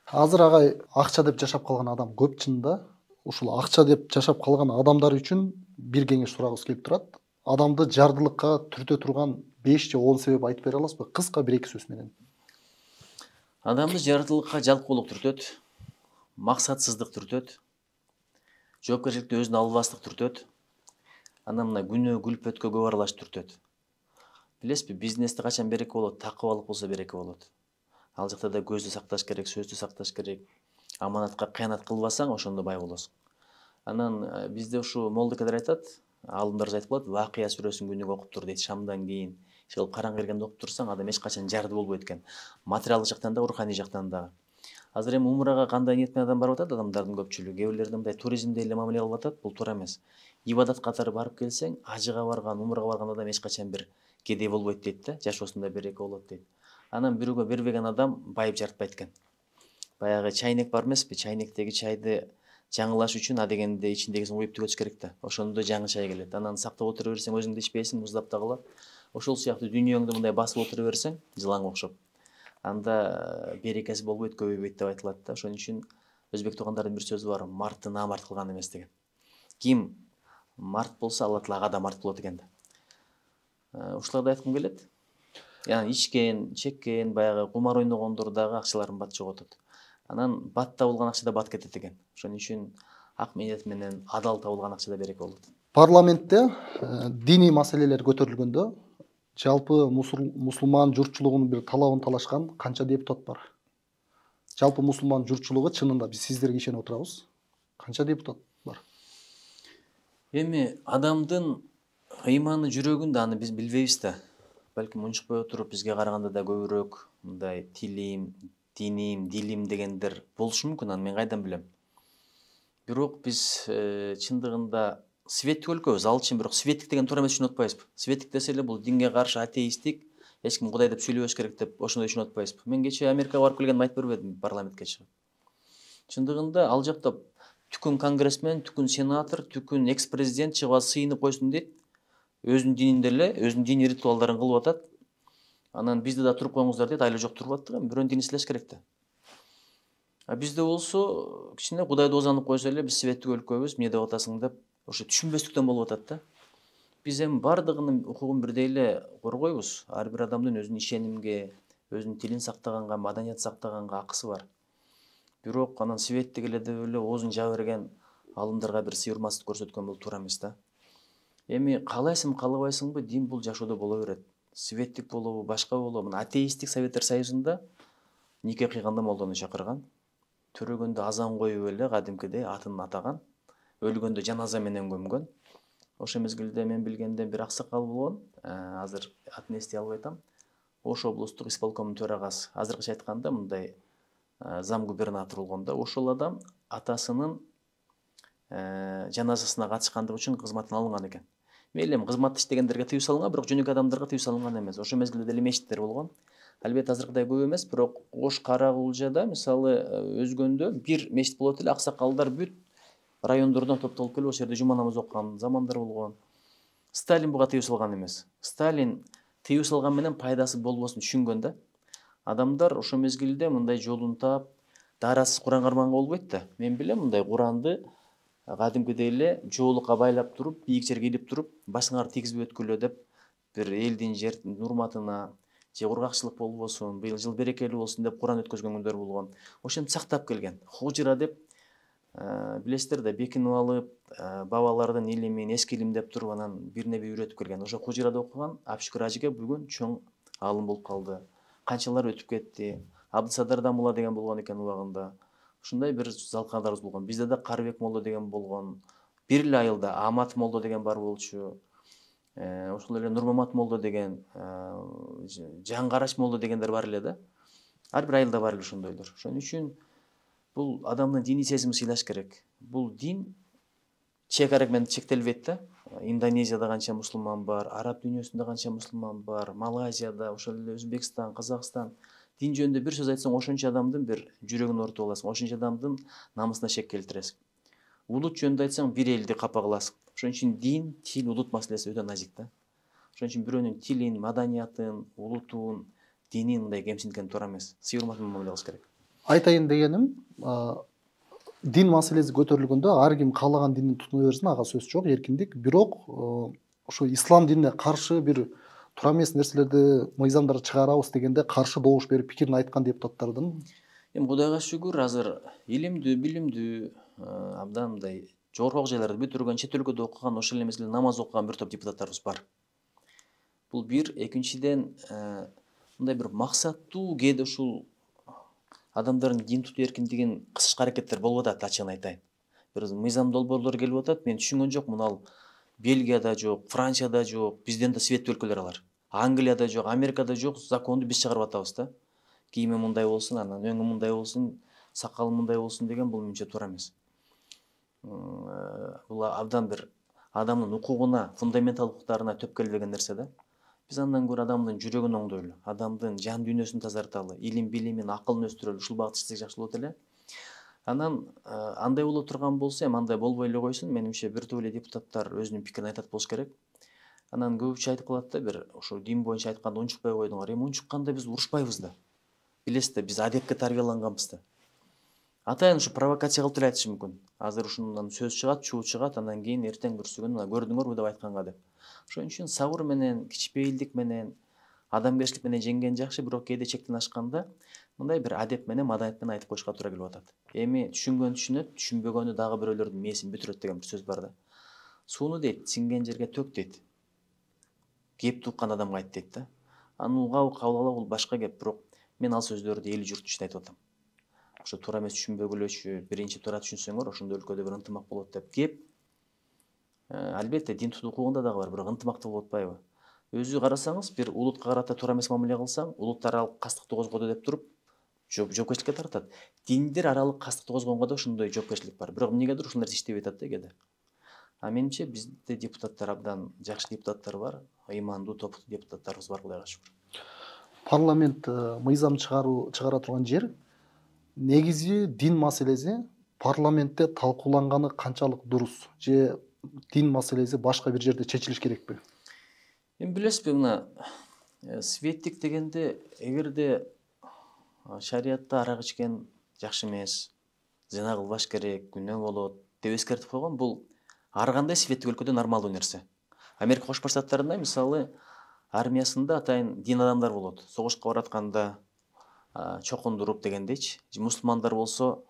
[SPEAKER 1] Азыр агай акча деп жашап калган адам көп чынында. Ушул акча деп жашап калган адамдар үчүн бир кеңеш сурагыбыз келип турат. Адамды жардылыкка түртө турган 5 же 10 себеп айтып бере аласызбы? Кыска 1-2 сөз менен.
[SPEAKER 2] Адамды жардылыкка жалкоолук түртөт, максатсыздык түртөт, жоопкерчиликти өзүнө албастык түртөт, анан мына күнөө күлпөткө көп аралаш түртөт. Билесизби, бизнесте качан береке болот? Такыбалык болсо береке болот. Ал жакта да көздү сакташ керек, сөздү сакташ керек. Аманатка кыянат кылбасаң, ошондо бай болосуң. Анан бизде ушу молдокелер айтат, алымдар айтып калат, Вакыя сүрөсүн күнүгө окуп тур дейт, шамдан кийин. Ишкылып караңгы кергенде окуп турсаң, адам эч качан жарды болбойт экен. Материалдык жактан да, руханий жактан да. Азыр эми умрага кандай ниет менен адам барып атат, адамдардын көпчүлүгү. Кээ бирлерде мындай туризмдей эле мамиле кылып атат, бул туура эмес. Ибадат катары барып келсең, ажыга барган, умрага барган адам эч качан бир кедей болбойт дейт да, жашоосунда береке болот дейт. Анан бирөөгө бербеген адам байып жарытпайт экен. Баягы чайнек бар эмеспи? Чайнектеги чайды жаңылаш үчүн адегенде ичиндегисин куюп түгөтүш керек да. Ошондо жаңы чай келет. Анан сактап отура берсең, өзүң да ичпейсиң, муздап да калат. Ошол сыяктуу дүйнөңдү мындай басып отура берсең, жылаңга окшоп, анда берекеси болбойт, көбөйбөйт деп айтылат да. Ошон үчүн өзбек туугандардын бир сөзү бар, мартты намарт кылган эмес деген. Ким март болсо, Алла Таала ага да март болот экен да. Ушуларды айткым келет. Яны ичкен, чеккен, баягы кумар ойногондор дагы акчаларын бат жоготот. Анан бат табылган акчада бат кетет экен. Ошон үчүн ак ниет менен адал табылган акчада береке болот.
[SPEAKER 1] Парламентте диний маселелер көтөрүлгөндө жалпы мусулман журтчулугунун бир талабын талашкан канча депутат бар? Жалпы мусулман журтчулугу чынында биз сиздерге ишенип отурабыз. Канча депутат бар?
[SPEAKER 2] Эми адамдын ыйманы жүрөгүн да аны биз билбейбиз да. Балким унчукпай отуруп бизге караганда да көбүрөөк мындай тилим, диним, дилим дегендер болушу мүмкүн, аны мен кайдан билем. Бирок биз чындыгында светтик өлкөбүз, ал үчүн бирок светтик деген туура эмес түшүнүп атпайбызбы? Светтик десе эле бул динге каршы атеисттик, эч ким Кудай деп сүйлөбөш керек деп ошондой түшүнүп атпайбызбы? Мен кечээ Америкага барып келгенимде айтып бербедимби парламентке чыгып? Чындыгында ал жакта түкүн конгрессмен, түкүн сенатор, түкүн экс-президент чыгып сыйынып койсун дейт. Өзүнүн дининде эле, өзүнүн диний ритуалдарын кылып атат. Анан бизде да туруп коюңуздар дейт, айла жок туруп аттык, эми бирөөнүн динин сыйлаш керек да. Бизде болсо, кичине Кудайды озанып койсо эле, биз светтик өлкөбүз, эмне деп атасың деп, ошо түшүнбөстүктөн болуп атат да. Биз эми бардыгынын укугун бирдей эле коргойбуз. Ар бир адамдын өзүнүн ишенимге, өзүнүн тилин сактаганга, маданият сактаганга акысы бар. Бирок анан светтик эле деп эле оозун жаба берген алымдарга бир сый урматсыздык көрсөткөн бул туура эмес да. Эми каалайсың, каалабайсыңбы, дин бул жашоодо боло берет. Светтик болобу, башка болобу. Мына атеисттик Советтер Союзунда нике кыйганда молдону чакырган. Төрөгөндө азан коюп эле кадимкидей атын атаган. Өлгөндө жаназа менен көмгөн. Ошол мезгилде мен билгенде бир аксакал болгон. Азыр атын эстей албай атам. Ош облустук исполкомдун төрагасы. Азыркыча айтканда мындай зам губернатор болгон да. Ошол адам атасынын жаназасына катышкандыгы үчүн кызматтан алынган экен. Мейли эми кызматта иштегендерге тыюу салынган, бирок жөнөкөй адамдарга тыюу салынган эмес. Ошол мезгилде деле мечиттер болгон. Албетте азыркыдай көп эмес, бирок Ош Кара-Кулжада мисалы өзгөндө бир мечит болот эле, аксакалдар бүт райондордон топтолуп келип ошол жерде жума намаз окуган замандар болгон. Сталин буга тыюу салган эмес. Сталин тыюу салган менен пайдасы болбосун түшүнгөн да. Адамдар ошол мезгилде мындай жолун таап, дарасыз Куран карманга болбойт да. Мен билем мындай Куранды кадимкидей эле жоолукка байлап туруп, бийик жерге илип туруп, башыңарды тийгизбей өткүлө деп бир элдин жердин урматына же кургакчылык болбосун, быйыл жыл берекелүү болсун деп Куран өткөзгөн күндөр болгон. Ошентип сактап келген. Хужира деп билесиздер да, бекинип алып, бабалардын илимин, эски илим деп туруп анан бир небе үйрөтүп келген. Ошо Хужирада окуган Абшүкүр ажыге бүгүн чоң алым болуп калды. Канчалар өтүп кетти. Абдысадар Дамулла деген болгон экен убагында. Ушундай бир залкандарыбыз болгон. Бизде да Карыбек молдо деген болгон. Бир эле айылда Амат молдо деген бар болчу. Ошол эле Нурмамат молдо деген, Жаңгараш молдо дегендер бар эле да. Ар бир айылда бар эле ошондойлор. Ошон үчүн бул адамдын диний сезимин сыйлаш керек. Бул дин чек ара менен чектелбейт да. Индонезияда канча мусулман бар, араб дүйнөсүндө канча мусулман бар, Малайзияда, ошол эле Өзбекстан, Казакстан. дин жөнүндө бир сөз айтсаң ошончо адамдын бир жүрөгүн ооруутуп аласың, ошончо адамдын намысына шек келтиресиң. Улут жөнүндө айтсаң бир элди капа кыласың. Ошон үчүн дин, тил, улут маселеси өтө назик да. Ошон үчүн бирөөнүн тилин, маданиятын, улутун, динин мындай кемсинткени туура эмес. Сый урмат менен мамиле кылыш керек.
[SPEAKER 1] Айтайын дегеним, дин маселеси көтөрүлгөндө ар ким каалаган динин тутуна берсин, ага сөз жок, эркиндик. Бирок ошо ислам динине каршы бир туура эмес нерселерди, мыйзамдар чыгарабыз дегенде каршы добуш берип пикирин айткан депутаттардын
[SPEAKER 2] Эми Кудайга шүгүр, азыр илимдүү, билимдүү, абдан мындай жогорку жайларды бүтүргөн, чет өлкөдө окуган, ошол эле мезгилде намаз окуган бир топ депутаттарыбыз бар. Бул бир, экинчиден мындай бир максаттуу кээде ушул адамдардын дин тутуу эркиндигин кысышкы аракеттер болуп атат, ачыгын айтайын. Бир мыйзам долбоорлор келип атат, мен түшүнгөн жокмун, ал Бельгияда жок, Францияда жок, бизден да светтүү өлкөлөр алар. Англияда жок, Америкада жок, законду биз чыгарып атабыз да. Кийими мындай болсун, анан өңү мындай болсун, сакалы мындай болсун деген бул менимче туура эмес. Бул абдан бир адамдын укугуна, фундаменталдык укуктарына төпкөлбөгөн нерсе да. Биз андан көрө адамдын жүрөгүн оңдойлу, адамдын жан дүйнөсүн тазарталы, илим билимин, акылын өстүрөлү, ушул багытта иштесек жакшы болот эле. Анан андай боло турган болсо, эми андай болбой эле койсун, менимче бир топ эле депутаттар өзүнүн пикирин айтат болуш керек. Анан көбүнчө айтып калат да, бир ошо дин боюнча айтканда унчукпай койдуңар. Эми унчукканда биз урушпайбыз да. Билесиз да, биз адепке тарбияланганбыз да. Атайын ушу провокация кылып деле айтышы мүмкүн. Азыр ушундан сөз чыгат, чуу чыгат, анан кийин эртең бүрсүгүн көрдүңөрбү деп айтканга деп. Ошон үчүн сабыр менен, кичпейилдик менен, адамгерчилик менен жеңген жакшы, бирок кээде чектен ашканда мындай бир адеп менен, маданият менен айтып коюшка туура келип атат. Эми түшүнгөн түшүнөт, түшүнбөгөнү дагы бирөөлөрдүн мээсин бүтүрөт деген бир сөз бар да. Сууну дейт, сиңген жерге төк дейт. Кепти уккан адамга айт дейт да. Аны угабы кабыл алабы, бул башка кеп, бирок мен ал сөздөрдү эл журт үчүн айтып атам. Ошо туура эмес түшүнбөгүлөчү, биринчи туура түшүнсөңөр, ошондо өлкөдө бир ынтымак болот деп кеп. Албетте дин тутуу укугунда дагы бар, бирок ынтымактуу болуп атпайбы? Өзү карасаңыз, бир улутка карата туура эмес мамиле кылсаң, улуттар аралык кастыкты козгоду деп туруп жоопкерчиликке тартат. Диндер аралык кастыкты козгогонго да ошондой жоопкерчилик бар. Бирок эмнегедир ушул нерсе иштебей атат да кээде. Менимче бизде депутаттар абдан жакшы депутаттар бар, ыймандуу, топуктуу депутаттарыбыз бар, Кудайга шүгүр.
[SPEAKER 1] Парламент мыйзам чыгара турган жер. Негизи дин маселеси парламентте талкууланганы канчалык дурус, же дин маселеси башка бир жерде чечилиш керекпи?
[SPEAKER 2] Эми билесизби, мына светтик дегенде, эгерде шариятта арак ичкен жакшы эмес, зина кылбаш керек, күнөө болот деп эскертип койгон, бул ар кандай светтик өлкөдө нормалдуу нерсе. Америка Кошмо Штаттарында мисалы армиясында атайын дин адамдар болот. Согушка баратканда чокундуруп дегендейчи. Мусулмандар болсо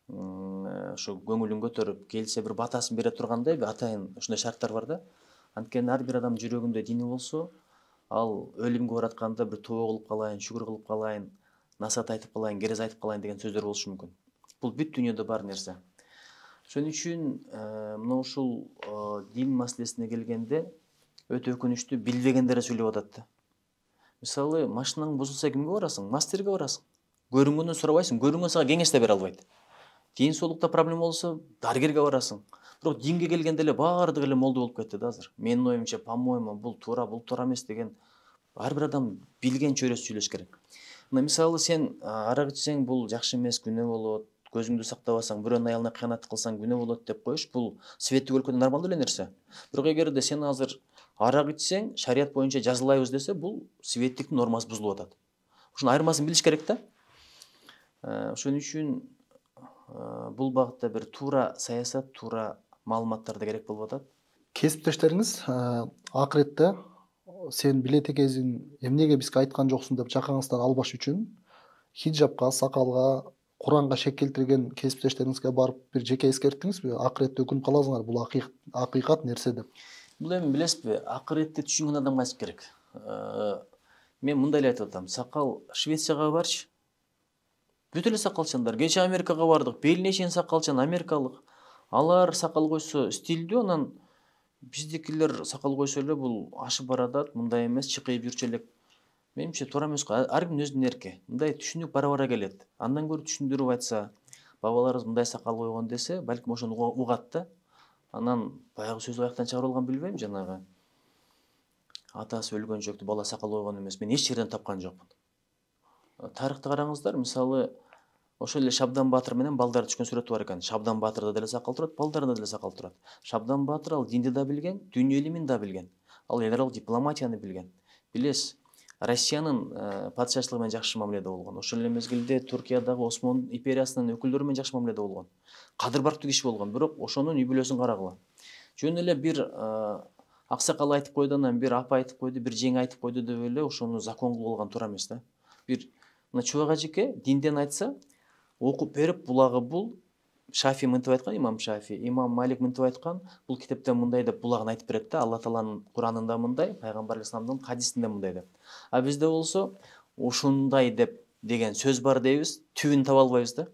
[SPEAKER 2] ошо көңүлүн көтөрүп, келсе бир батасын бере тургандай атайын ушундай шарттар бар да. Анткени ар бир адамдын жүрөгүндө дини болсо, ал өлүмгө баратканда бир тобо кылып калайын, шүгүр кылып калайын, насаат айтып калайын, керез айтып калайын деген сөздөр болушу мүмкүн. Бул бүт дүйнөдө бар нерсе. Ошон үчүн мына ушул дин маселесине келгенде өтө өкүнүчтүү, билбегендер сүйлөп атат да. Мисалы, машинаң бузулса кимге барасың? Мастерге барасың. Көрүнгөндөн сурабайсың, көрүнгөн сага кеңеш да бере албайт. Ден соолукта проблема болсо, дарыгерге барасың. Бирок динге келгенде эле баардыгы эле молдо болуп кетти да азыр. Менин оюмча, по-моему, бул туура эмес деген ар бир адам билген чөйрөсү сүйлөш керек. Мына мисалы, сен арак ичсең бул жакшы эмес, күнөө болот, көзүңдү сактабасаң, бирөөнүн аялына кыянат кылсаң күнөө болот деп коюш, бул светтик өлкөдө нормалдуу эле нерсе. Бирок эгерде сен азыр арак ичсең, шарият боюнча жазалайбыз десе, бул светтиктин нормасы бузулуп атат. Ушунун айырмасын билиш керек да. Ошон үчүн бул багытта бир туура саясат, туура маалыматтар да керек болуп атат.
[SPEAKER 1] Кесиптештериңиз акыретте сен билет экенсиң, эмнеге бизге айткан жоксуң деп жакаңыздан албаш үчүн хиджабка, сакалга, Куранга шек келтирген кесиптештериңизге барып бир жеке эскерттиңизби? Акыретте өкүнүп каласыңар, бул акыйкат нерсе деп.
[SPEAKER 2] Бул эми билесизби, акыретти түшүнгөн адамга айтыш керек. Мен мындай эле айтып атам, сакал Швецияга барчы. Бүт эле сакалчандар. Кече Америкага бардык, белине чейин сакалчан, америкалык. Алар сакал койсо стилдүү, анан биздикилер сакал койсо эле бул ашып баратат, мындай эмес, чыкыйып жүрчү элек. Менимче туура эмес го. Ар кимдин өзүнүн эрки. Мындай түшүнүк бара-бара келет. Андан көрө түшүндүрүп айтса, бабаларыбыз мындай сакал койгон десе, балким ошону угат да. Анан баягы сөз аяктан чыгарып алган билбейм, жанагы атасы өлгөн жөктү бала сакал койгон эмес. Мен эч жерден тапкан жокмун. тарыхты караңыздар, мисалы ошол эле Шабдан Батыр менен балдар түшкөн сүрөтү бар экен. Шабдан Батырда деле сакал турат, балдарында деле сакал турат. Шабдан Батыр ал динди да билген, дүйнө илимин да билген. Ал эл аралык дипломатияны билген. Билесиз, Россиянын падышачылыгы менен жакшы мамиледе болгон. Ошол эле мезгилде Туркиядагы Осман империясынын өкүлдөрү менен жакшы мамиледе болгон. Кадыр барктуу киши болгон, бирок ошонун үй бүлөсүн карагыла. Жөн эле бир аксакал айтып койду, анан бир апа айтып койду, бир жең айтып койду деп эле ошону закон кылып алган туура эмес да. Бир мына Чубак ажеке динден айтса, окуп берип булагы бул, Шафи мынтип айткан, имам Шафи, имам Малик мынтип айткан, бул китепте мындай деп булагын айтып берет да, Алла Тааланын Куранында мындай, пайгамбар алейхисаламдын хадисинде мындай деп. А бизде болсо ушундай деп деген сөз бар дейбиз, түбүн таба албайбыз да.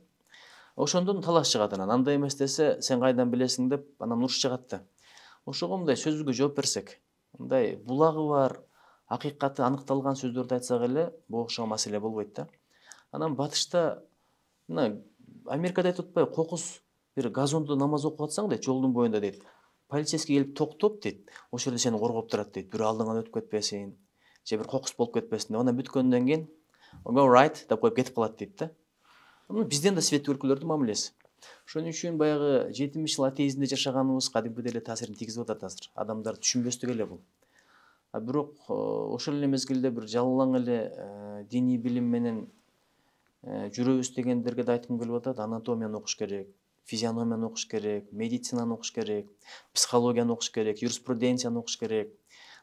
[SPEAKER 2] Ошондон талаш чыгат анан. Андай эмес десе, сен кайдан билесиң деп анан уруш чыгат да. Ошого мындай сөзгө жооп берсек, мындай булагы бар, акыйкаты аныкталган сөздөрдү айтсак эле, бул окшогон маселе болбойт да. Анан батышта мына Америкада айтып атпайбы, кокус бир газондо намаз окуп атсаң дейт, жолдун боюнда дейт. Полицейский келип токтоп дейт, ошол жерде сени коргоп турат дейт. Бирөө алдыңан өтүп кетпесин, же бир кокус болуп кетпесин деп. Анан бүткөндөн кийин go right деп коюп кетип калат дейт да. Бизден да светтик өлкөлөрдүн мамилеси. Ошон үчүн баягы 70 жыл атеизмде жашаганыбыз кадимкидей эле таасирин тийгизип атат азыр. Адамдар түшүнбөстүк эле бул. Бирок ошол эле мезгилде бир жалалаң эле диний билим менен жүрөбүз дегендерге да айткым келип атат. Анатомияны окуш керек, физиономияны окуш керек, медицинаны окуш керек, психологияны окуш керек, юриспруденцияны окуш керек,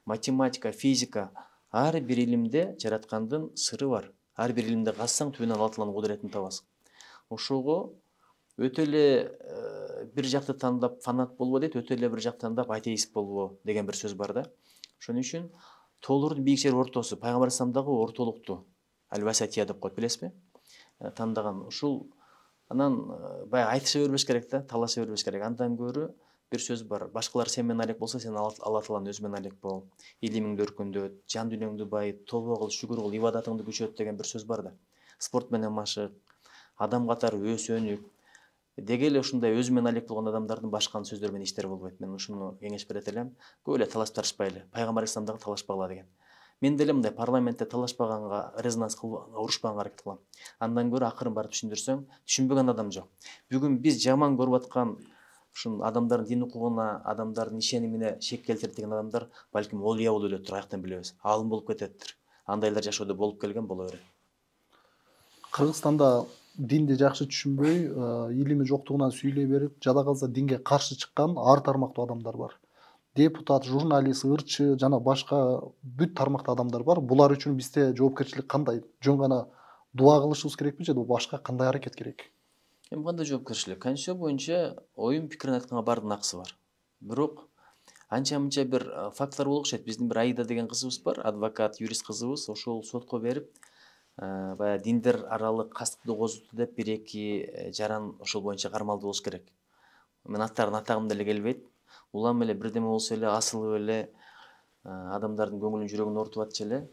[SPEAKER 2] математика, физика. Ар бир илимде жараткандын сыры бар. Ар бир илимде казсаң түбүнөн Алла Тааланын кудуретин табасың. Ошого өтө эле бир жакты тандап фанат болбо дейт, өтө эле бир жакты тандап атеист болбо деген бир сөз бар да. Ошон үчүн тоолордун бийик жери ортосу, пайгамбар алейхисаламдагы ортолукту аль-васатия деп коет, билесизби? Тандаган ушул анан баягы айтыша бербеш керек да, талаша бербеш керек. Андан көрө бир сөз бар. Башкалар сен менен алек болсо, сен Алла Тааланын өзү менен алек бол. Илимиңди өркүндөт, жан дүйнөңдү байыт, тобо кыл, шүгүр кыл, ибадатыңды күчөт деген бир сөз бар да. Спорт менен машык, адам катары өс өнүк. Деги эле ушундай өзү менен алек болгон адамдардын башканын сөздөр менен иштери болбойт. Мен ушуну кеңеш берет элем. Көп эле талашып тарышпайлы. Пайгамбар алейхисаламдагы талашпагыла деген. Мен деле мындай парламентте талашпаганга, резонанс кылып урушпаганга аракет кылам. Андан көрө акырын барып түшүндүрсөң, түшүнбөгөн адам жок. Бүгүн биз жаман көрүп аткан ушун адамдардын дин укугуна, адамдардын ишенимине шек келтирет деген адамдар балким олия болуп эле тур, аяктан билебиз. Алым болуп кететтир. Андайлар жашоодо болуп келген, боло берет.
[SPEAKER 1] Кыргызстанда динди жакшы түшүнбөй, илими жоктугунан сүйлөй берип, жада калса динге каршы чыккан ар тармактуу адамдар бар. Депутат, журналист, ырчы жана башка бүт тармактуу адамдар бар. Булар үчүн бизде жоопкерчилик кандай? Жөн гана дуа кылышыбыз керекпи же башка кандай аракет керек?
[SPEAKER 2] Кандай жоопкерчилик? Конституция боюнча оюн пикирин айтканга баардын акысы бар. Бирок анча-мынча бир фактлар болуп окшойт. Биздин бир Аида деген кызыбыз бар, адвокат, юрист кызыбыз. Ошол сотко берип, баягы диндер аралык кастыктуу козуту деп 1-2 жаран ошол боюнча кармалды болуш керек. Мен аттарын атагым деле келбейт. Улам эле бирдеме болсо эле асылып эле адамдардын көңүлүн жүрөгүн оорутуп атчу эле.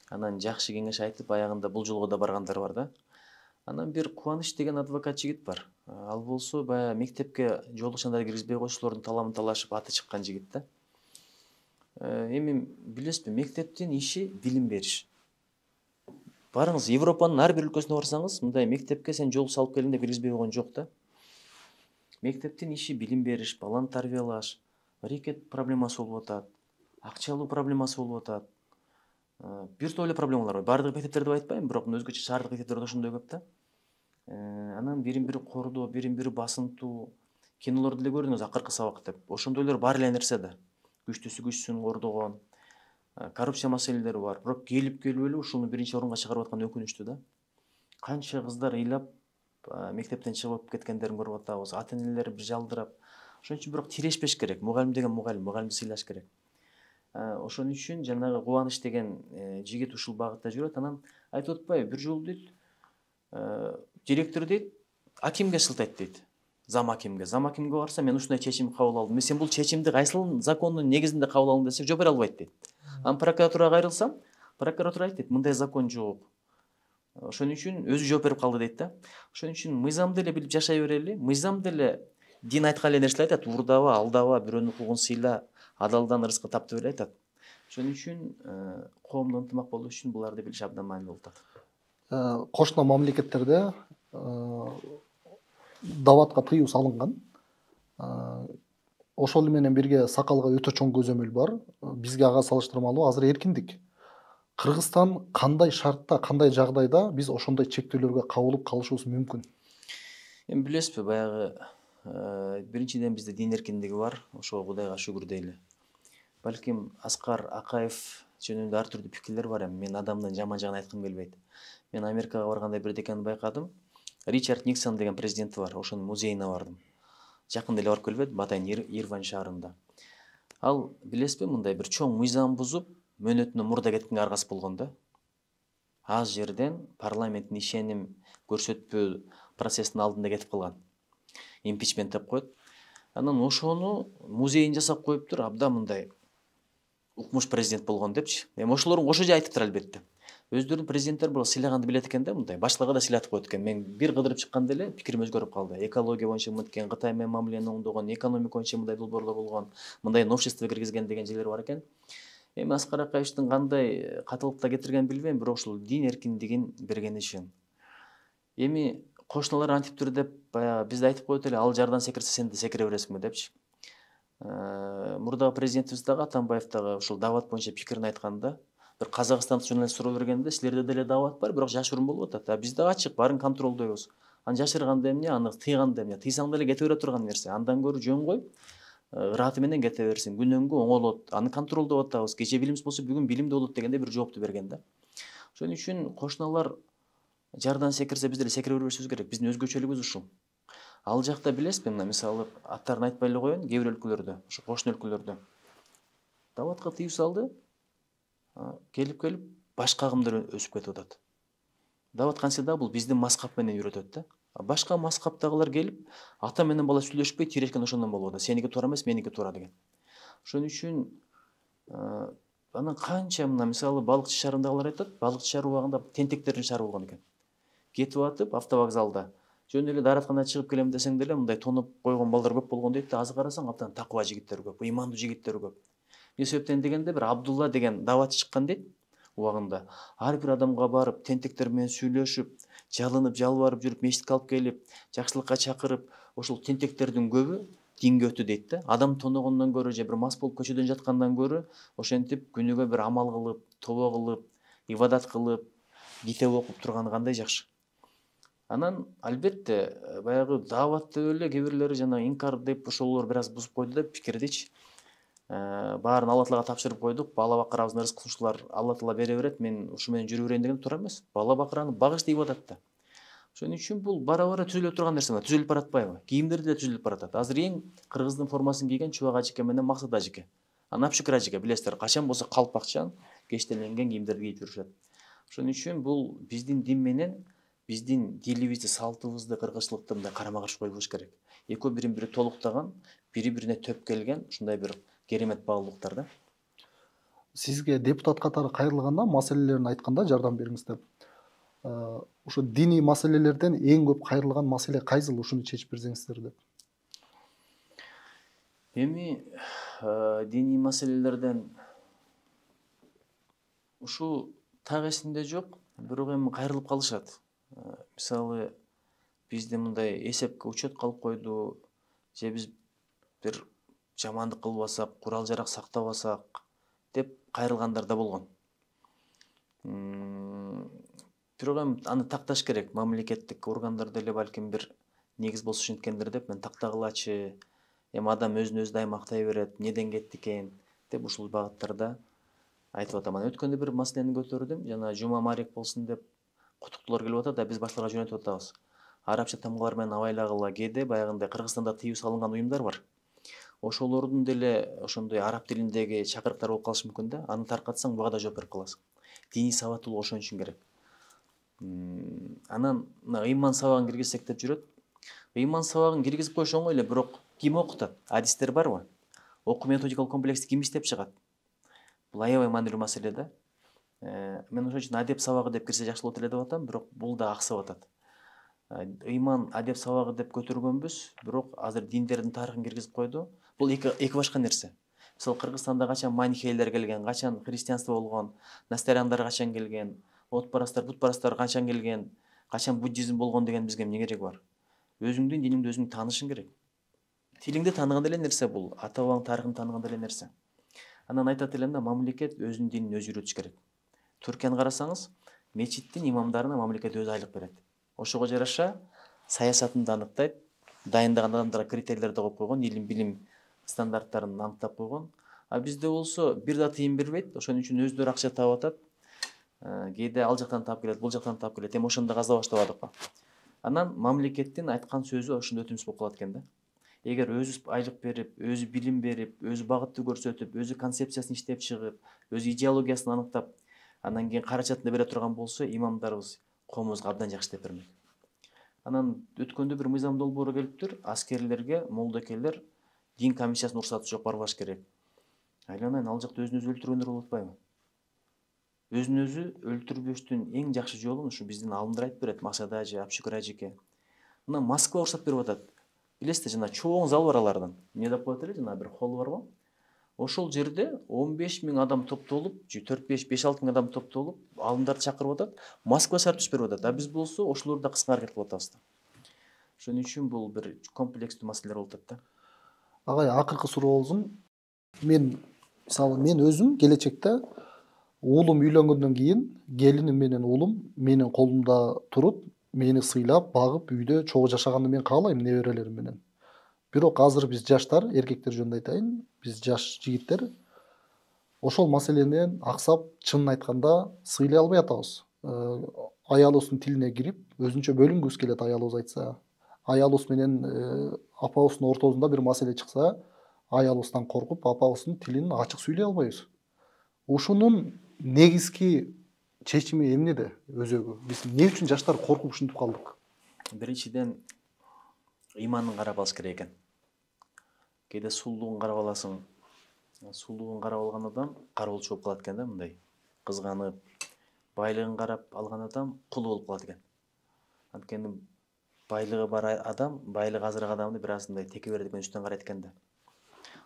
[SPEAKER 2] Анан жакшы кеңеш айтып, аягында бул жолго да баргандар бар да. Анан бир Кубаныч деген адвокат жигит бар. Ал болсо баягы мектепке жолдук шандарды киргизбей койчулардын таламын талашып аты чыккан жигит да. Эми билесизби, мектептин иши билим бериш. Барыңыз, Европанын ар бир өлкөсүнө барсаңыз, мындай мектепке сен жол салып келиң деп киргизбей койгон жок да. Мектептин иши билим бериш, баланы тарбиялаш, рекет проблемасы болуп атат, акча алуу проблемасы болуп атат. Бир топ эле проблемалар бар. Баардык мектептерди деп айтпайм, бирок өзгөчө шаардык мектептерде ошондой көп да. Анан бирин-бири кордоо, бирин-бири басынтуу, кинолорду деле көрдүңүз акыркы сабак деп. Ошондойлор бар эле нерсе да. Күчтүүсү күчсүн кордогон, коррупция маселелери бар. Бирок келип эле ушуну биринчи орунга чыгарып аткан өкүнүчтүү да. Канча кыздар ыйлап мектептен чыгып кеткендерин көрүп атабыз. Ата-энелери бир жалдырап. Ошон үчүн бирок тирешпеш керек. Мугалим деген мугалимди сыйлаш керек. Ошон үчүн жанагы Кубаныч деген жигит ушул багытта жүрөт. Анан айтып атпайбы, бир жолу дейт, директор дейт, акимге сылтайт дейт. Зам акимге барса, мен ушундай чечим кабыл алдым. Сен бул чечимди кайсыл закондун негизинде кабыл алдың десек, жооп бере албайт дейт. Анан прокуратурага кайрылсам, прокуратура айтат, мындай закон жок. Ошон үчүн өзү жооп берип калды дейт да. Ошон үчүн мыйзам деле билип жашай берели. Мыйзам деле дин айткан эле нерселер айтат. Урдаба, алдаба, бирөөнүн укугун сыйла, адалдан рызкы тап деп эле айтат. Ошон үчүн коомдо ынтымак болуш үчүн буларды билиш абдан маанилүү болуп атат.
[SPEAKER 1] кошуна мамлекеттерде даватка тыюу салынган. Ошол менен бирге сакалга өтө чоң көзөмөл бар. Бизге ага салыштырмалуу азыр эркиндик. Кыргызстан кандай шартта, кандай жагдайда биз ошондой чектөөлөргө кабылып калышыбыз мүмкүн?
[SPEAKER 2] Эми билесизби, баягы биринчиден бизде дин эркиндиги бар, ошого Кудайга шүгүр дейли. Балким Аскар Акаев жөнүндө ар түрдүү пикирлер бар эми. Мен адамдын жаман жагын айткым келбейт. Мен Америкага барганда бирдекени байкадым. Ричард Никсон деген президенти бар, ошонун музейине бардым. Жакында эле барып келбедим, атайын Ирвайн шаарында. Ал билесизби, мындай бир чоң мыйзам бузуп, мөөнөтүнө мурда кеткенге аргасы болгон да. Аз жерден парламенттин ишеним көрсөтпөө процесстин алдында кетип калган. Импичмент деп коет. Анан ошону музейин жасап коюптур, абдан мындай укмуш президент болгон депчи. Эми ошолордун ошо жай айтыптыр албетте. Өздөрүнүн президенттери бирок сыйлаганды билет экен да, мындай башкаларга да сыйлатып коет экен. Мен бир кыдырып чыкканда эле пикирим өзгөрүп калды. Экология боюнча мынткен, Кытай менен мамилени оңдогон, экономика боюнча мындай долбоорлор болгон, мындай новшество киргизген деген жерлер бар экен. Эми Аскар Акаевичтин кандай катылыкта кетиргенин билбейм, бирок ушул дин эркиндигин берген ишин. Эми кошуналар антиптир деп баягы бизде айтып коет эле, ал жардан секирсе сен да секире бересиңби депчи. Мурдагы президентибиз дагы Атамбаев дагы ушул дават боюнча пикирин айтканда, бир казакстандык журналист суроо бергенде, силерде деле дават бар, бирок жашыруун болуп атат. А бизде ачык, баарын контролдойбуз. Аны жашырганда эмне, аны тыйганда эмне? Тыйсаң деле кете бере турган нерсе. Андан көрө жөн кой, ыраты менен кете берсин. Күнөмгө оңолот. Аны контролдоп атабыз. Кече билимсиз болсо бүгүн билимдүү болот дегенде бир жоопту берген да. Ошон үчүн кошуналар жардан секирсе биз деле секире бербешибиз керек. Биздин өзгөчөлүгүбүз ушул. Ал жакта билесизби, мына мисалы аттарын айтпай эле коеюн, кээ бир өлкөлөрдө, ошо кошуна өлкөлөрдө даватка тыюу салды, келип башка агымдар өсүп кетип атат. Дават кантсе да бул биздин маскап менен үйрөтөт да. Башка маскаптагылар келип, ата менен бала сүйлөшпөй тирешкен ошондон болуп атат. Сеники туура эмес, меники туура деген. Ошон үчүн анан канча мына мисалы балыкчы шаарындагылар айтат, балыкчы шаар убагында тентектердин шаары болгон экен. Кетип атып автовокзалда жөн эле даараткандан чыгып келем десең деле мындай тонуп койгон балдар көп болгон дейт да. Азыр карасаң абдан такыба жигиттер көп, ыймандуу жигиттер көп. Эмне себептен дегенде бир Абдулла деген даватчы чыккан дейт убагында. Ар бир адамга барып, тентектер менен сүйлөшүп, жалынып, жалбарып жүрүп, мечитке алып келип, жакшылыкка чакырып, ошол тентектердин көбү динге өтү дейт да. Адам тоногондон көрө же бир мас болуп көчөдөн жаткандан көрө ошентип күнүгө бир амал кылып, тобо кылып, ибадат кылып, китеп окуп турганы кандай жакшы. Анан албетте баягы дават деп эле кээ бирлери жана инкар деп ошолор бир аз бузуп койду деп пикирдичи. Баарын Алла Таалага тапшырып койдук. Бала бакырабыздын рызкын ушулар Алла Таала бере берет. Мен ушу менен жүрө берейин деген туура эмес. Бала бакыраны багыш да ибадат да. Ошон үчүн бул бара түзүлө турган нерсе эмес, түзүлүп баратпайбы? Кийимдер деле түзүлүп баратат. Азыр эң кыргыздын формасын кийген Чубак ажыке менен Максат ажыке. Анан Апшүкүр ажыке билесиздер, качан болсо калпакчан, кечтеленген кийимдерди кийип жүрүшөт. Ошон үчүн бул биздин дин менен биздин тилибизди, салтыбызды, кыргызчылыкты мындай карама каршы коюлуш керек. Экөө бирин бири толуктаган, бири бирине төп келген ушундай бир керемет баалуулуктар да.
[SPEAKER 1] Сизге депутат катары кайрылганда, маселелерин айтканда жардам бериңиз деп. Ошо диний маселелерден эң көп кайрылган маселе кайсыл, ушуну чечип берсеңиздер деп.
[SPEAKER 2] Эми диний маселелерден ушу так эсимде жок, бирок эми кайрылып калышат. Мисалы бизде мындай эсепке учет калып койду, же биз бир жамандык кылбасак, курал жарак сактабасак деп кайрылгандар да болгон. Бирок эми аны такташ керек. Мамлекеттик органдар деле балким бир негиз болсо ушинткендир деп мен тактагылачы. Эми адам өзүн өзү дайыма актай берет, эмнеден кетти экен деп ушул багыттарда айтып атам. Өткөндө бир маселени көтөрдүм. Жана жума марек болсун деп кутуктуулар келип атат, а биз башкаларга жөнөтүп атабыз. Арабча тамгалар менен абайлагыла кээде баягындай Кыргызстанда тыюу салынган уюмдар бар. Ошолордун деле ошондой араб тилиндеги чакырыктар болуп калышы мүмкүн да. Аны таркатсаң буга да жооп берип каласың. Диний сабаттуулук ошон үчүн керек. Анан ыйман сабагын киргизсек деп жүрөт. Ыйман сабагын киргизип коюш оңой эле, бирок ким окутат? Адистер барбы? Окуу методикалык комплексти ким иштеп чыгат? Бул аябай маанилүү маселе да. Мен ошон үчүн адеп сабагы деп кирсе жакшы болот эле деп атам, бирок бул да аксап атат. Ыйман адеп сабагы деп көтөргөнбүз, бирок азыр диндердин тарыхын киргизип койду. Бул эки башка нерсе. Мисалы Кыргызстанда качан манихейлер келген, качан христианство болгон, настаряндар качан келген, от барастар, бут барастар качан келген, качан буддизм болгон деген бизге эмне кереги бар? Өзүңдүн динingди өзүң таанышың керек. Тилиңди тааныганда эле нерсе бул, ата бабаң тарыхын тааныганда эле нерсе. Анан айтат элем да, мамлекет өзүнүн динин өзү үйрөтүш керек. Түркияны карасаңыз, мечиттин имамдарына мамлекет өзү айлык берет. Ошого жараша саясатын да аныктайт, дайындаган адамдарга критерийлерди коюп койгон, илим билим стандарттарын аныктап койгон. А бизде болсо бир да тыйын бербейт, ошон үчүн өздөрү акча таап атат. Кээде ал жактан таап келет, бул жактан таап келет. Эми ошондо каза баштабадык го. Анан мамлекеттин айткан сөзү ошондо өтүмсүз болуп калат экен да. Эгер өзү айлык берип, өзү билим берип, өзү багытты көрсөтүп, өзү концепциясын иштеп чыгып, өзү идеологиясын аныктап, анан кийин каражатын да бере турган болсо, имамдарыбыз коомубузга абдан жакшы деп бермек. Анан өткөндө бир мыйзам долбоору келиптир, аскерлерге молдокелер дин комиссиясынын уруксаты жок, барбаш керек. Айланайын, ал жакта өзүн өзү өлтүргөндөр болуп атпайбы? Өзүн өзү өлтүрбөштүн эң жакшы жолун ушу биздин алымдар айтып берет, Максат ажы, Апшүкүр ажыке. Мына Москва уруксат берип атат. Билесиздер, жана чоң зал бар алардын. Эмне деп коет эле, жана бир холл бар го. Ошол жерде 15.000 адам топтолуп, 4-5-6 адам топтолуп, алымдарды чакырып атат. Москва шаар түзүп берип атат. А биз болсо ошолорду да кыскага аракет кылып атабыз да. Ошон үчүн бул бир комплекстүү маселелер болуп атат да.
[SPEAKER 1] Агай, акыркы сурообузум, мен өзүм келечекте уулум үйлөнгөндөн кийин келиним менен уулум менин колумда туруп, мени сыйлап, багып, үйдө чогуу жашаганды мен каалайм неберелерим менен. Бирок азыр биз жаштар, эркектер жөнүндө айтайын, биз жаш жигиттер ошол маселенен аксап, чынын айтканда сыйлай албай атабыз. Аялыбыздын тилине кирип, өзүнчө бөлүнгүбүз келет, аялыбыз айтса. Аялыбыз менен апабыздын ортосунда бир маселе чыкса, аялыбыздан коркуп, апабыздын тилин ачык сүйлөй албайбыз. Ушунун негизги чечими эмнеде өзөгү? Биз эмне үчүн жаштар коркуп ушинтип калдык?
[SPEAKER 2] Биринчиден, ыйманын карап алыш керек экен. Кээде сулуулугун карап аласың. Сулуулугун карап алган адам кароолчу болуп калат экен да, мындай кызганып. Байлыгын карап алган адам кул болуп калат экен. Анткени байлыгы бар адам, байлыгы азыраак адамды бир аз мындай теке берет экен, үстөн карайт экен да.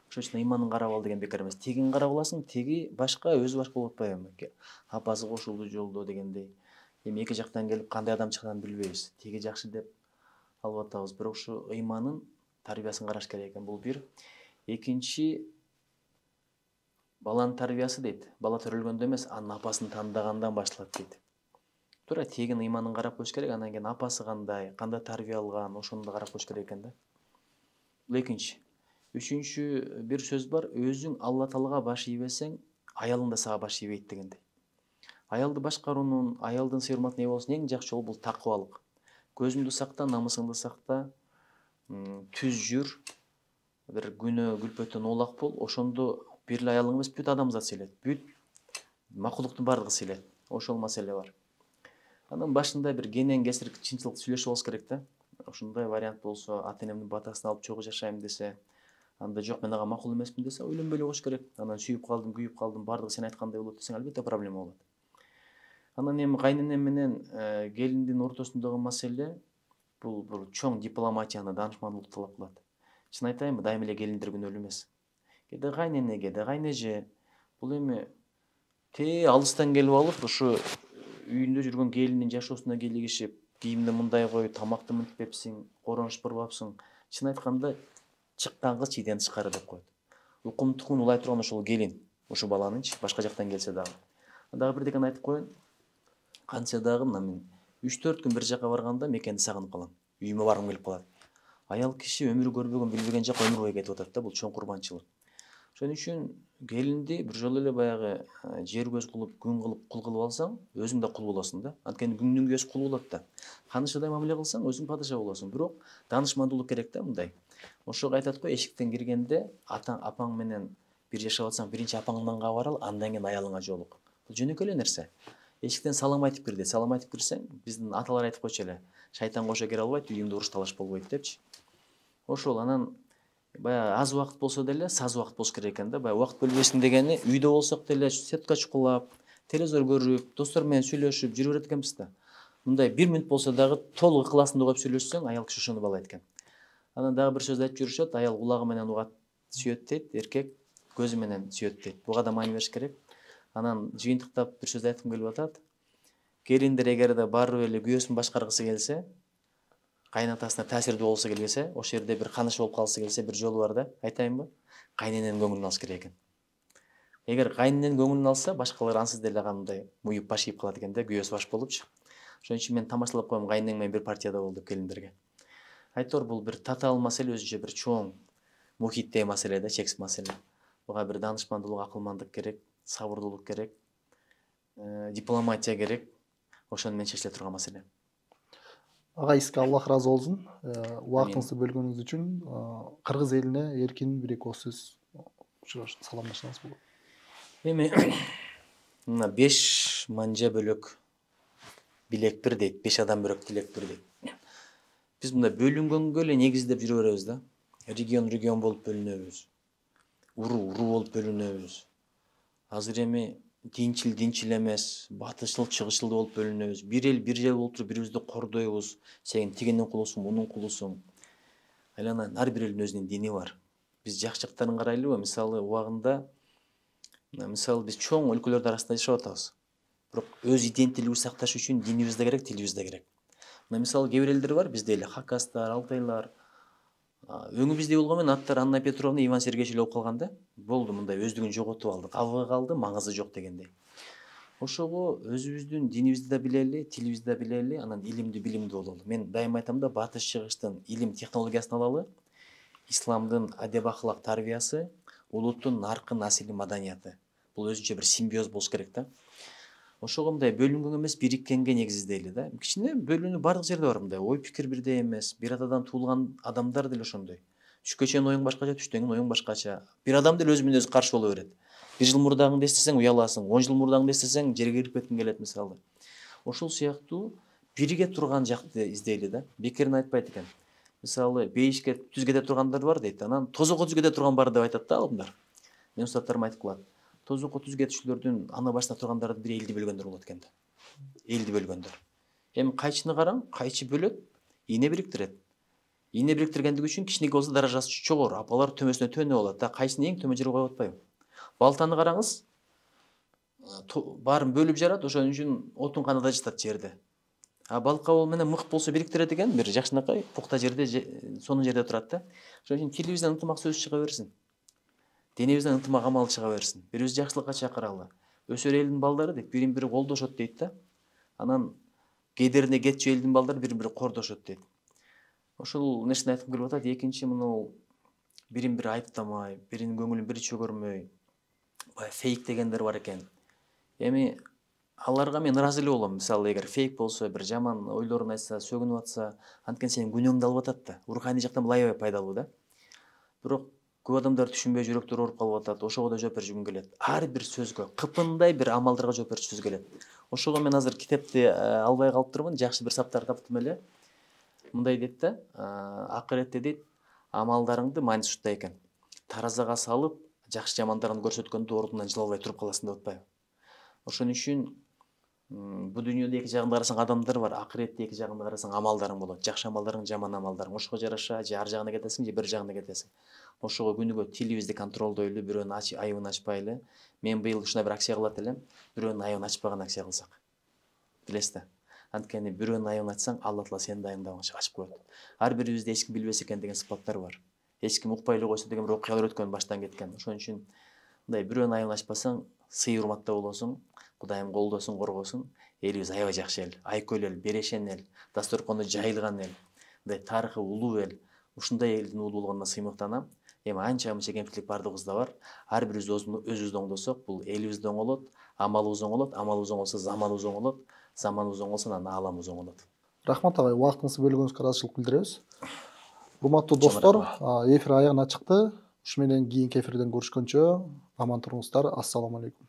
[SPEAKER 2] Ошон үчүн ыйманын карап ал деген бекер эмес. Тегин карап аласың, теги башка, өзү башка болуп атпайбы? Апасы кошулду жолдо дегендей. Эми эки жактан келип кандай адам чыкканын билбейбиз. Теги жакшы деп алып атабыз. Бирок ушу ыйманын тарбиясын караш керек экен. Бул бир. Экинчи, баланын тарбиясы дейт. Бала төрөлгөндө эмес, анын апасын тааныгандан башталат дейт. Туура, тегин ыйманын карап коюш керек, анан кийин апасы кандай тарбия алган, ошону да карап коюш керек экен да. Бул экинчи. Үчүнчү бир сөз бар, өзүң Алла Таалага баш ийбесең, аялың да сага баш ийбейт дегендей. Аялды башкаруунун, аялдын сый урматына ээ болуштун эң жакшы жолу бул такыбалык. Көзүңдү сакта, намысыңды сакта, түз жүр, бир күнөө күлпөтөн оолак бол, ошондо бир эле аялың эмес, бүт адамзат сыйлайт, бүт макулуктун баардыгы сыйлайт. Ошол маселе бар. Анан башында бир кенен кесир чынчылык сүйлөшүп алыш керек да. Ошондой вариант болсо, ата энемдин батасын алып чогуу жашайм десе, анда жок, мен ага макул эмесмин десе, ойлонбой эле коюш керек. Анан сүйүп калдым, күйүп калдым, баардыгы сен айткандай болот десең, албетте проблема болот. Анан эми кайненем менен келиндин ортосундагы маселе бул чоң дипломатияны, даанышмандуулукту талап кылат. Чын айтайынбы, дайыма эле келиндер күнөөлүү эмес. Кээде кайнене, кээде кайнеже. Бул эми алыстан келип алып, ушу үйүндө жүргөн келиндин жашоосуна кийлигишип, кийимди мындай кой, тамакты мынтпепсиң, короонуш бурбапсың. Чын айтканда, чыккан кыз чийден тышкары деп коет. Укум-тукумун улай турган ошол келин, ушу баланынчы, башка жактан келсе дагы. Дагы бирдекени айтып коеюн. Кантсе дагы мына мен 3-4 күн бир жака барганда мекенди сагынып калам. Үйүмө баргым келип калат. Аял киши өмүрү көрбөгөн, билбеген жака өмүр бою кетип атат да, бул чоң курманчылык. Ошон үчүн келинди бир жолу эле баягы жер көз кылып, күн кылып, кул кылып алсаң, өзүң да кул болосуң да. Анткени күндүн күйөөсү кул болот да. Канышадай мамиле кылсаң, өзүң падыша болосуң. Бирок даанышмандуулук керек да мындай. Ошого айтат го, эшиктен киргенде апаң менен бир жашап атсаң, биринчи апаңдан кабар ал, андан кийин аялыңа жолук. Бул жөнөкөй эле нерсе. Эшиктен салам айтып кир дейт. Салам айтып кирсең, биздин аталар айтып койчу эле, шайтан кошо кире албайт, үйүңдө уруш талаш болбойт депчи. Ошол анан баягы аз убакыт болсо деле саз убакыт болуш керек экен да. Баягы убакыт бөлбөсүн дегени үйдө болсок деле сетка чукулап, телевизор көрүп, достор менен сүйлөшүп жүрө берет экенбиз да. Мындай 1 мүнөт болсо дагы толук ыкласында коюп сүйлөшсөң, аял киши ошону баалайт экен. Анан дагы бир сөз айтып жүрүшөт, аял кулагы менен угат, сүйөт дейт, эркек көзү менен сүйөт дейт. Буга да маани бериш керек. Анан жыйынтыктап бир сөз айткым келип атат. келиндер эгерде барып эле күйөөсүн башкаргысы келсе, кайнатасына таасирдүү болсо келсе, ошол жерде бир каныш болуп калсы келсе, бир жолу бар да, айтайынбы? Кайнененин көңүлүн алыш керек экен. Эгер кайнененин көңүлүн алса, башкалар ансыз деле мындай муюп баш ийип калат экен да, күйөөсү баш болупчу. Ошон үчүн мен тамашалап коем, кайненең менен бир партияда бол деп келиндерге. Айтор бул бир татаал маселе, өзүнчө бир чоң мухиттеги маселе да, чексиз маселе. Буга бир даанышмандуулук, акылмандык керек, сабырдуулук керек, дипломатия керек. Ошону менен чечиле турган маселе.
[SPEAKER 1] Агайсызга Аллах ыраазы болсун. Убактыңызды бөлгөнүңүз үчүн кыргыз элине эркин бир эки ооз сөз саламдашсаңыз болот.
[SPEAKER 2] Эми мына 5 манжа бөлөк билек бир дейт, 5 адам бөлөк тилек бир дейт. Биз мындай бөлүнгөнгө эле негиздеп жүрө беребиз да. Регион болуп бөлүнөбүз. Уруу болуп бөлүнөбүз. Азыр эми динчил эмес, батышыл чыгышыл болуп бөлүнөбүз. Бир эл бир жер болуп туруп бирибизди кордойбуз. Сен тигинин кулусуң, мунун кулусуң. Айланан ар бир элдин өзүнүн дини бар. Биз жакшы жактарын карайлыбы? Мисалы убагында биз чоң өлкөлөрдүн арасында жашап атабыз. Бирок өз иденттүүлүгүбүздү сакташ үчүн динибиз да керек, тилибиз да керек. Мына мисалы кээ бир элдер бар, бизде эле хакастар, алтайлар, өңүбүздей болгону менен аттары Анна Петровна, Иван Сергеевич эле болуп калган да. Болду, мындай өздүгүн жоготуп алды. Кабыгы калды, маңызы жок дегендей. Ошого өзүбүздүн динибизди да билели, тилибизди да билели, анан илимди билимдүү бололу. Мен дайыма айтам да, батыш чыгыштын илим технологиясын алалы, исламдын адеп ахлак тарбиясы, улуттун наркын асили маданияты. Бул өзүнчө бир симбиоз болуш керек да. Ошого мындай бөлүнгөн эмес, бириккенге негиздейли да. Кичине бөлүнүү бардык жерде бар, мындай ой пикир бирдей эмес, бир атадан туулган адамдар деле ошондой. Түшкө чейин оюң башкача, түштөн кийин оюң башкача. Бир адам деле өзү менен өзү каршы боло берет. 1 жыл мурдагыңды эстесең уяласың, 10 жыл мурдагыңды эстесең жерге кирип кеткиң келет мисалы. Ошол сыяктуу бирге турган жакты издейли да. Бекерин айтпайт экен. Мисалы, бейишке түз кете тургандар бар дейт. Анан тозокко түз кете турган бар деп айтат да алдымдар. Мен устаттарым айтып калат. Тозокко түз кетүүчүлөрдүн ана башына тургандардын бири элди бөлгөндөр болот экен да. Элди бөлгөндөр. Эми кайчыны караң, кайчы бөлөт, ийне бириктирет. Ийне бириктиргендиги үчүн кичинекей болсо даражасы чогору, апалар төмөсүнө төөнө болот да. Кайсыны эң төмөн жерге коюп атпайбы? Балтаны караңыз, баарын бөлүп жарат, ошон үчүн отун канада жатат жерде. Балкабыл менен мык болсо бириктирет экен, бир жакшынакай пухта жерде, сонун жерде турат да. Ошон үчүн тилибизден ынтымак сөз чыга берсин. Денебизден ынтымак амал чыга берсин. Бирибиз жакшылыкка чакыралы. Өсөр элдин балдары дейт, бирин бири колдошот дейт да. Анан кедерине кетчү элдин балдары бирин бири кордошот дейт. Ошол нерсени айткым келип атат. Экинчи, мына бирин бири айыптамай, биринин көңүлүн бири чөгөрмөй, фейк дегендер бар экен. Эми аларга мен ыраазы эле болом. Мисалы, эгер фейк болсо, бир жаман ойлорун айтса, сөгүнүп атса, анткени сенин күнөөңдү алып атат да. Руханий жактан бул аябай пайдалуу да. Бирок көп адамдар түшүнбөй жүрөктөрү ооруп калып атат. Ошого да жооп беришким келет. Ар бир сөзгө, кыпындай бир амалдарга жооп беришкибиз келет. Ошого мен азыр китепти албай калыптырмын, жакшы бир саптар таптым эле. Мындай дейт да, акыретте дейт, амалдарыңды майнис уттай экен. Таразага салып, жакшы жамандарыңды көрсөткөндө ордунан жыла албай туруп каласың деп атпайбы? Ошон үчүн бул дүйнөдө эки жагында карасаң адамдар бар, акыретте эки жагында карасаң амалдарың болот. Жакшы амалдарың, жаман амалдарың. Ошого жараша же ар жагына кетесиң, же бир жагына кетесиң. Ошого күнүгө тилибизди контролдойлу, бирөөнүн айыбын ачпайлы. Мен быйыл ушундай бир акция кылат элем. Бирөөнүн айыбын ачпаган акция кылсак. Билесиз да. Анткени бирөөнүн айыбын ачсаң, Алла Таала сенин да айыбыңды ачып коет. Ар бирибизде эч ким билбесе экен деген сыпаттар бар. Эч ким укпай эле койсо деген бир окуялар өткөн баштан кеткен. Ошон үчүн мындай бирөөнүн айыбын ачпасаң, сый урматта болосуң, Кудайым колдосун, коргосун. Элибиз аябай жакшы эл, айкөл эл, берешен эл, дасторкону жайылган эл, мындай тарыхы улуу эл. Ушундай элдин уулу болгонуна сыймыктанам. Эми анча-мынча кемчилик бардыгыбызда бар. Ар бирибиз өзүбүздү оңдосок, бул элибиз да оңолот, амалыбыз оңолот, амалыбыз оңолсо заманыбыз оңолот, заманыбыз оңолсо анан ааламыбыз оңолот.
[SPEAKER 1] Рахмат агай, убактыңызды бөлгөнүңүзгө ыраазычылык билдиребиз. Урматтуу достор, эфир аягына чыкты. Ушу менен кийинки эфирден көрүшкөнчө аман туруңуздар. Ассаламу алейкум.